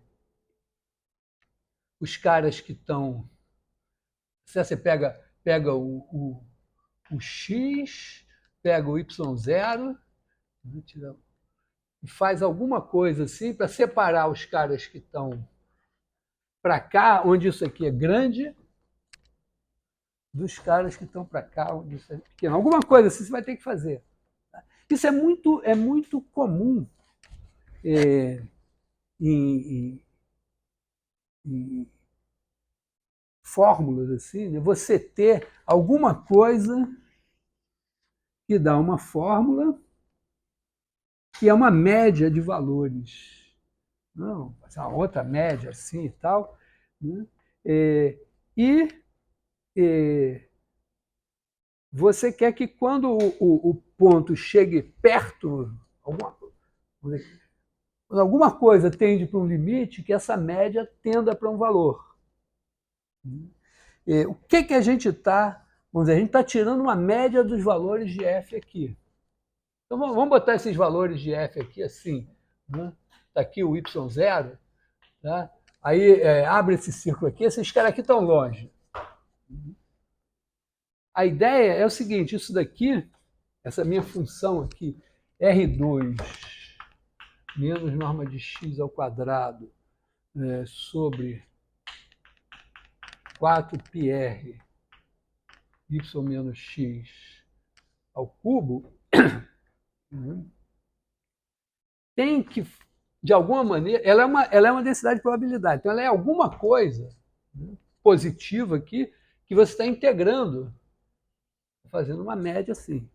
os caras que estão. Se você pega o X, pega o Y0, né, e faz alguma coisa assim para separar os caras que estão para cá, onde isso aqui é grande, dos caras que estão para cá, onde isso é pequeno. Alguma coisa assim você vai ter que fazer. Isso é muito comum em, em fórmulas assim, né? Você ter alguma coisa que dá uma fórmula que é uma média de valores. Não, uma outra média assim e tal. Né? E você quer que quando o ponto chegue perto, quando alguma coisa tende para um limite, que essa média tenda para um valor. O que a gente está, vamos dizer, a gente está tirando uma média dos valores de f aqui. Então vamos botar esses valores de f aqui assim. Né? Está aqui o y0, tá? Aí abre esse círculo aqui, esses caras aqui estão longe. A ideia é o seguinte, isso daqui, essa minha função aqui, R2 menos norma de x ao quadrado sobre 4πr y menos x ao cubo, tem que, de alguma maneira, ela é uma densidade de probabilidade, então ela é alguma coisa, né, positiva aqui que você está integrando, fazendo uma média assim.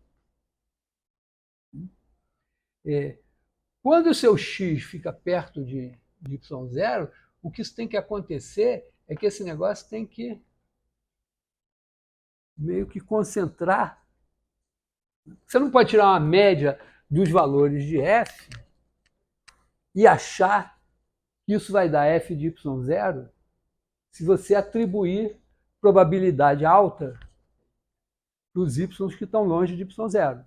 Quando o seu x fica perto de y0, o que isso tem que acontecer é que esse negócio tem que meio que concentrar. Você não pode tirar uma média dos valores de f e achar que isso vai dar f de y0 se você atribuir probabilidade alta para os y que estão longe de y0.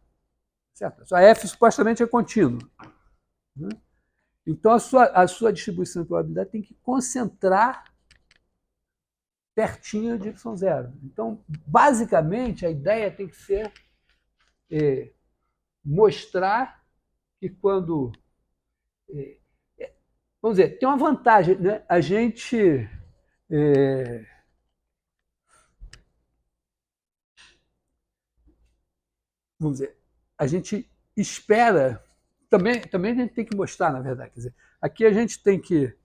Certo? A f supostamente é contínua. Né? Então, a sua distribuição de probabilidade tem que concentrar pertinho de y0. Então, basicamente, a ideia tem que ser mostrar que quando... vamos dizer, tem uma vantagem, né? A gente... vamos dizer, a gente espera... Também a gente tem que mostrar, na verdade. Quer dizer, aqui a gente tem que,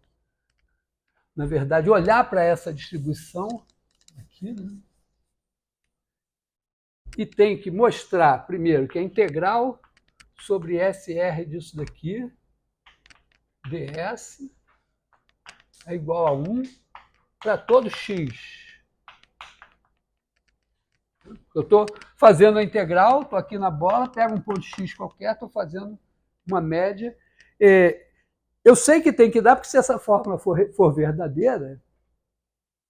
na verdade, olhar para essa distribuição aqui, né? E tem que mostrar, primeiro, que a integral sobre SR disso daqui, ds, é igual a 1 para todo x. Eu estou fazendo a integral, estou aqui na bola, pego um ponto x qualquer, estou fazendo uma média. Eu sei que tem que dar, porque se essa fórmula for verdadeira,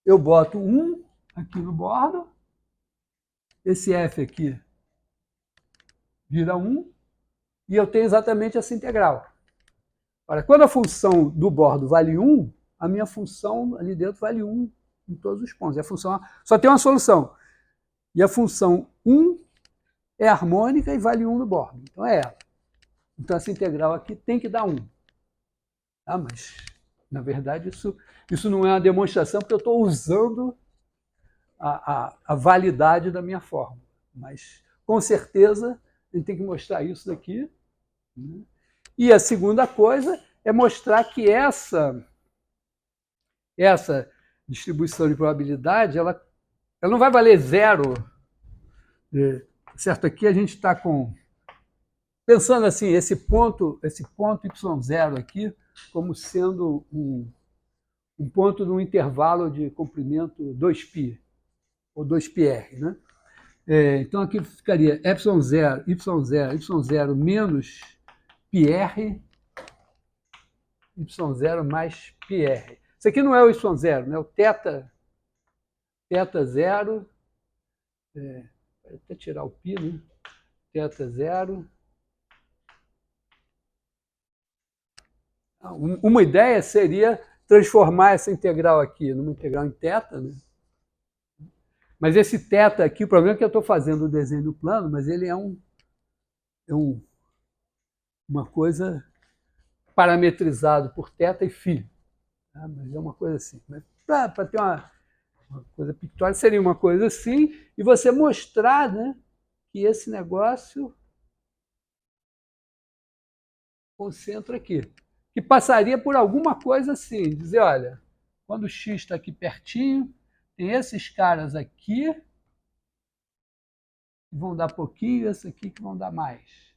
eu boto 1 aqui no bordo, esse f aqui vira 1, e eu tenho exatamente essa integral. Ora, quando a função do bordo vale 1, a minha função ali dentro vale 1 em todos os pontos. E a função só tem uma solução. E a função 1 é harmônica e vale 1 no bordo. Então é ela. Então essa integral aqui tem que dar 1. Ah, mas, na verdade, isso não é uma demonstração, porque eu estou usando a validade da minha fórmula. Mas, com certeza, a gente tem que mostrar isso daqui. Né? E a segunda coisa é mostrar que essa distribuição de probabilidade, ela não vai valer zero. Certo? Aqui a gente está pensando assim, esse ponto y0 aqui como sendo um ponto num intervalo de comprimento 2π, ou 2πr. Né? Então aqui ficaria y0 menos πr, y0 mais πr. Isso aqui não é o y0, né? O θ 0 Vou até tirar o π, né? Θ 0. Uma ideia seria transformar essa integral aqui numa integral em θ, né? Mas esse θ aqui, o problema é que eu estou fazendo o desenho do plano, mas ele é uma coisa parametrizado por θ e φ. Tá? Mas é uma coisa assim. Para ter uma coisa pictórica, seria uma coisa assim, e você mostrar, né, que esse negócio concentra aqui. Que passaria por alguma coisa assim, dizer, olha, quando o x está aqui pertinho, tem esses caras aqui que vão dar pouquinho, e esse aqui que vão dar mais.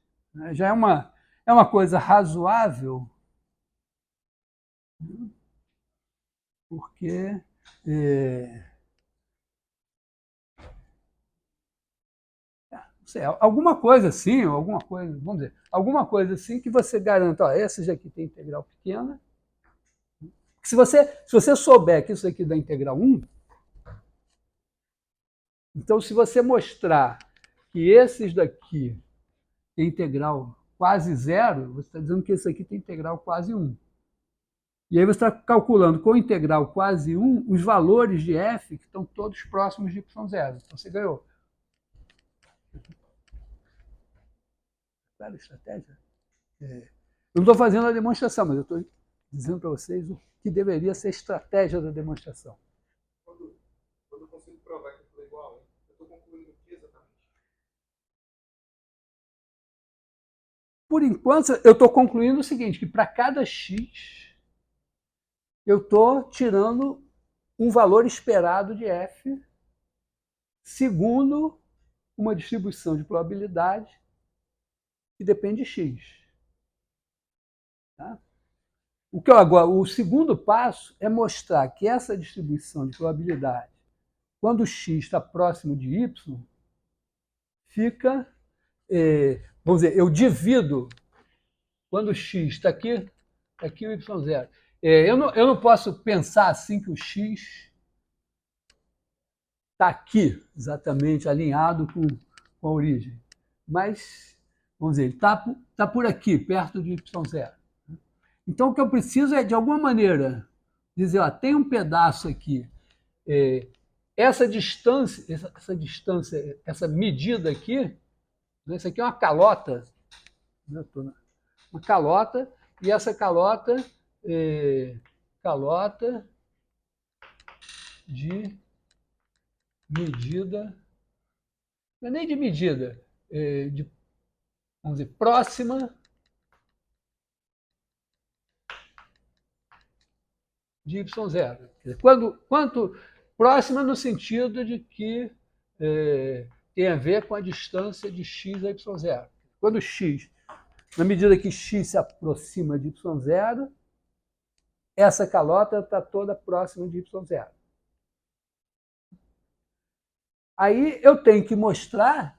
Já é uma coisa razoável, porque não sei, alguma coisa assim, alguma coisa, vamos dizer, alguma coisa assim que você garanta, ó, esses aqui tem integral pequena. Se você souber que isso aqui dá integral 1, então se você mostrar que esses daqui tem integral quase zero, você está dizendo que esse aqui tem integral quase 1. E aí você está calculando com integral quase 1 os valores de f que estão todos próximos de y0. Então você ganhou. Claro, estratégia. Eu não estou fazendo a demonstração, mas eu estou dizendo para vocês o que deveria ser a estratégia da demonstração. Quando eu consigo provar que aquilo é igual, eu estou concluindo o que exatamente? Por enquanto, eu estou concluindo o seguinte, que para cada x, eu estou tirando um valor esperado de f segundo uma distribuição de probabilidade que depende de x. Tá? O segundo passo é mostrar que essa distribuição de probabilidade, quando x está próximo de y, fica, vamos dizer, eu divido, quando x está aqui o y0. Eu não posso pensar assim que o x está aqui, exatamente, alinhado com a origem. Mas, vamos dizer, ele está por aqui, perto de y0. Então, o que eu preciso é, de alguma maneira, dizer, ó, tem um pedaço aqui, essa distância, essa medida aqui, isso aqui é uma calota, né? Uma calota, e essa calota de medida, não é nem de medida, vamos dizer, próxima de y0. Quanto próxima no sentido de que tem a ver com a distância de x a y0. Quando x, na medida que x se aproxima de y0, essa calota está toda próxima de y0. Aí eu tenho que mostrar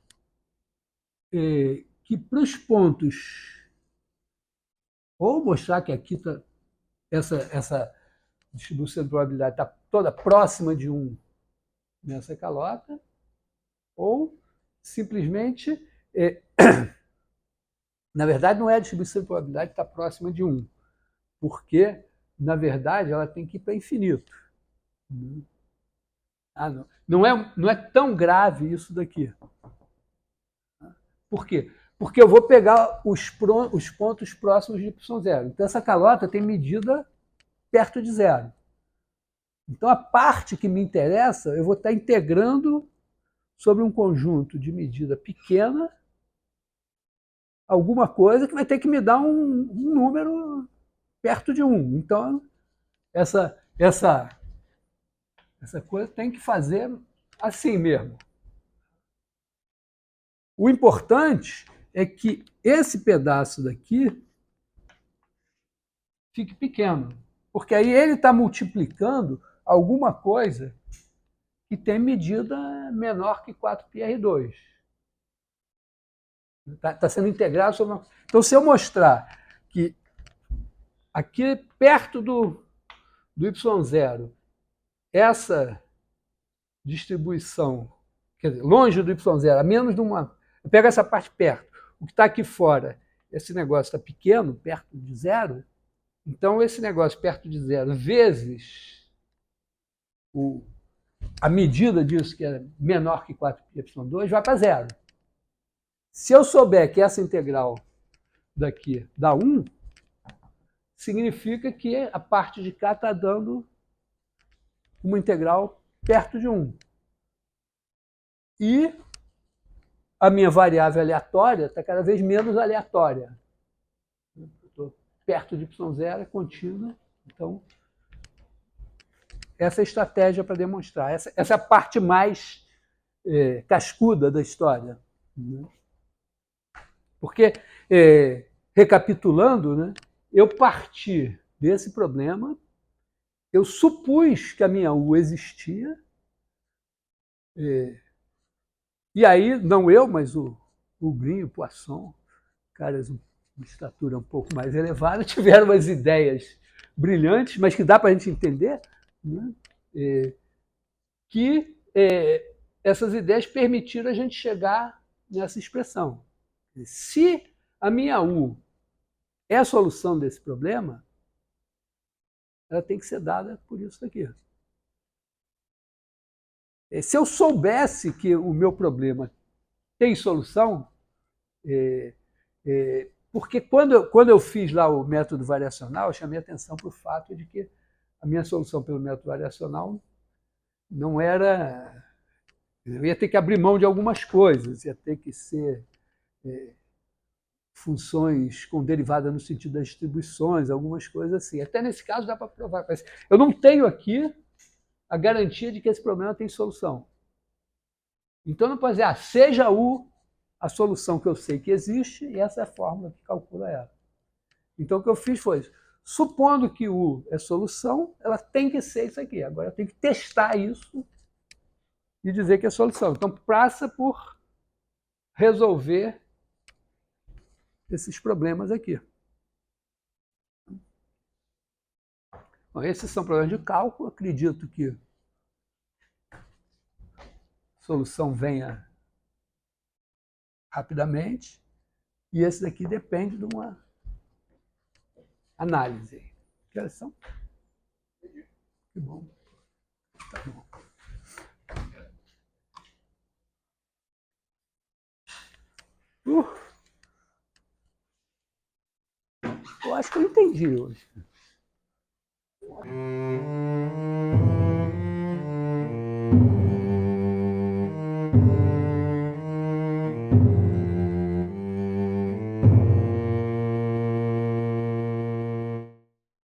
que para os pontos, ou mostrar que aqui tá, essa distribuição de probabilidade está toda próxima de 1 nessa calota, ou simplesmente, na verdade, não é a distribuição de probabilidade que está próxima de 1, porque, na verdade, ela tem que ir para infinito. Não é tão grave isso daqui. Por quê? Porque eu vou pegar os pontos próximos de y0. Então, essa calota tem medida perto de zero. Então, a parte que me interessa, eu vou estar integrando sobre um conjunto de medida pequena alguma coisa que vai ter que me dar um número perto de 1. Então, essa coisa tem que fazer assim mesmo. O importante é que esse pedaço daqui fique pequeno, porque aí ele está multiplicando alguma coisa que tem medida menor que 4πr2. Está sendo integrado sobre uma... Então, se eu mostrar que aqui perto do y0, essa distribuição quer dizer, longe do y0, a menos de uma... Eu pego essa parte perto. O que está aqui fora, esse negócio está pequeno, perto de zero, então esse negócio perto de zero vezes a medida disso, que é menor que 4πy2, vai para zero. Se eu souber que essa integral daqui dá 1, significa que a parte de cá está dando uma integral perto de 1. E a minha variável aleatória está cada vez menos aleatória. Estou perto de y0, é contínua. Então, essa é a estratégia para demonstrar. Essa é a parte mais cascuda da história. Né? Porque, recapitulando, né, eu parti desse problema, eu supus que a minha U existia, e aí, não eu, mas o Green, o Poisson, caras de estatura um pouco mais elevada, tiveram umas ideias brilhantes, mas que dá para a gente entender, né, que essas ideias permitiram a gente chegar nessa expressão. Se a minha U é a solução desse problema, ela tem que ser dada por isso daqui. Se eu soubesse que o meu problema tem solução, porque quando eu fiz lá o método variacional, eu chamei atenção para o fato de que a minha solução pelo método variacional não era... Eu ia ter que abrir mão de algumas coisas, ia ter que ser funções com derivada no sentido das distribuições, algumas coisas assim. Até nesse caso dá para provar. Mas eu não tenho aqui a garantia de que esse problema tem solução. Então não pode dizer, seja U a solução que eu sei que existe, e essa é a fórmula que calcula ela. Então o que eu fiz foi, supondo que U é solução, ela tem que ser isso aqui. Agora eu tenho que testar isso e dizer que é solução. Então passa por resolver esses problemas aqui. Bom, esses são problemas de cálculo. Acredito que a solução venha rapidamente. E esse daqui depende de uma análise. Que horas são? Que bom. Tá bom. Eu acho que eu entendi hoje.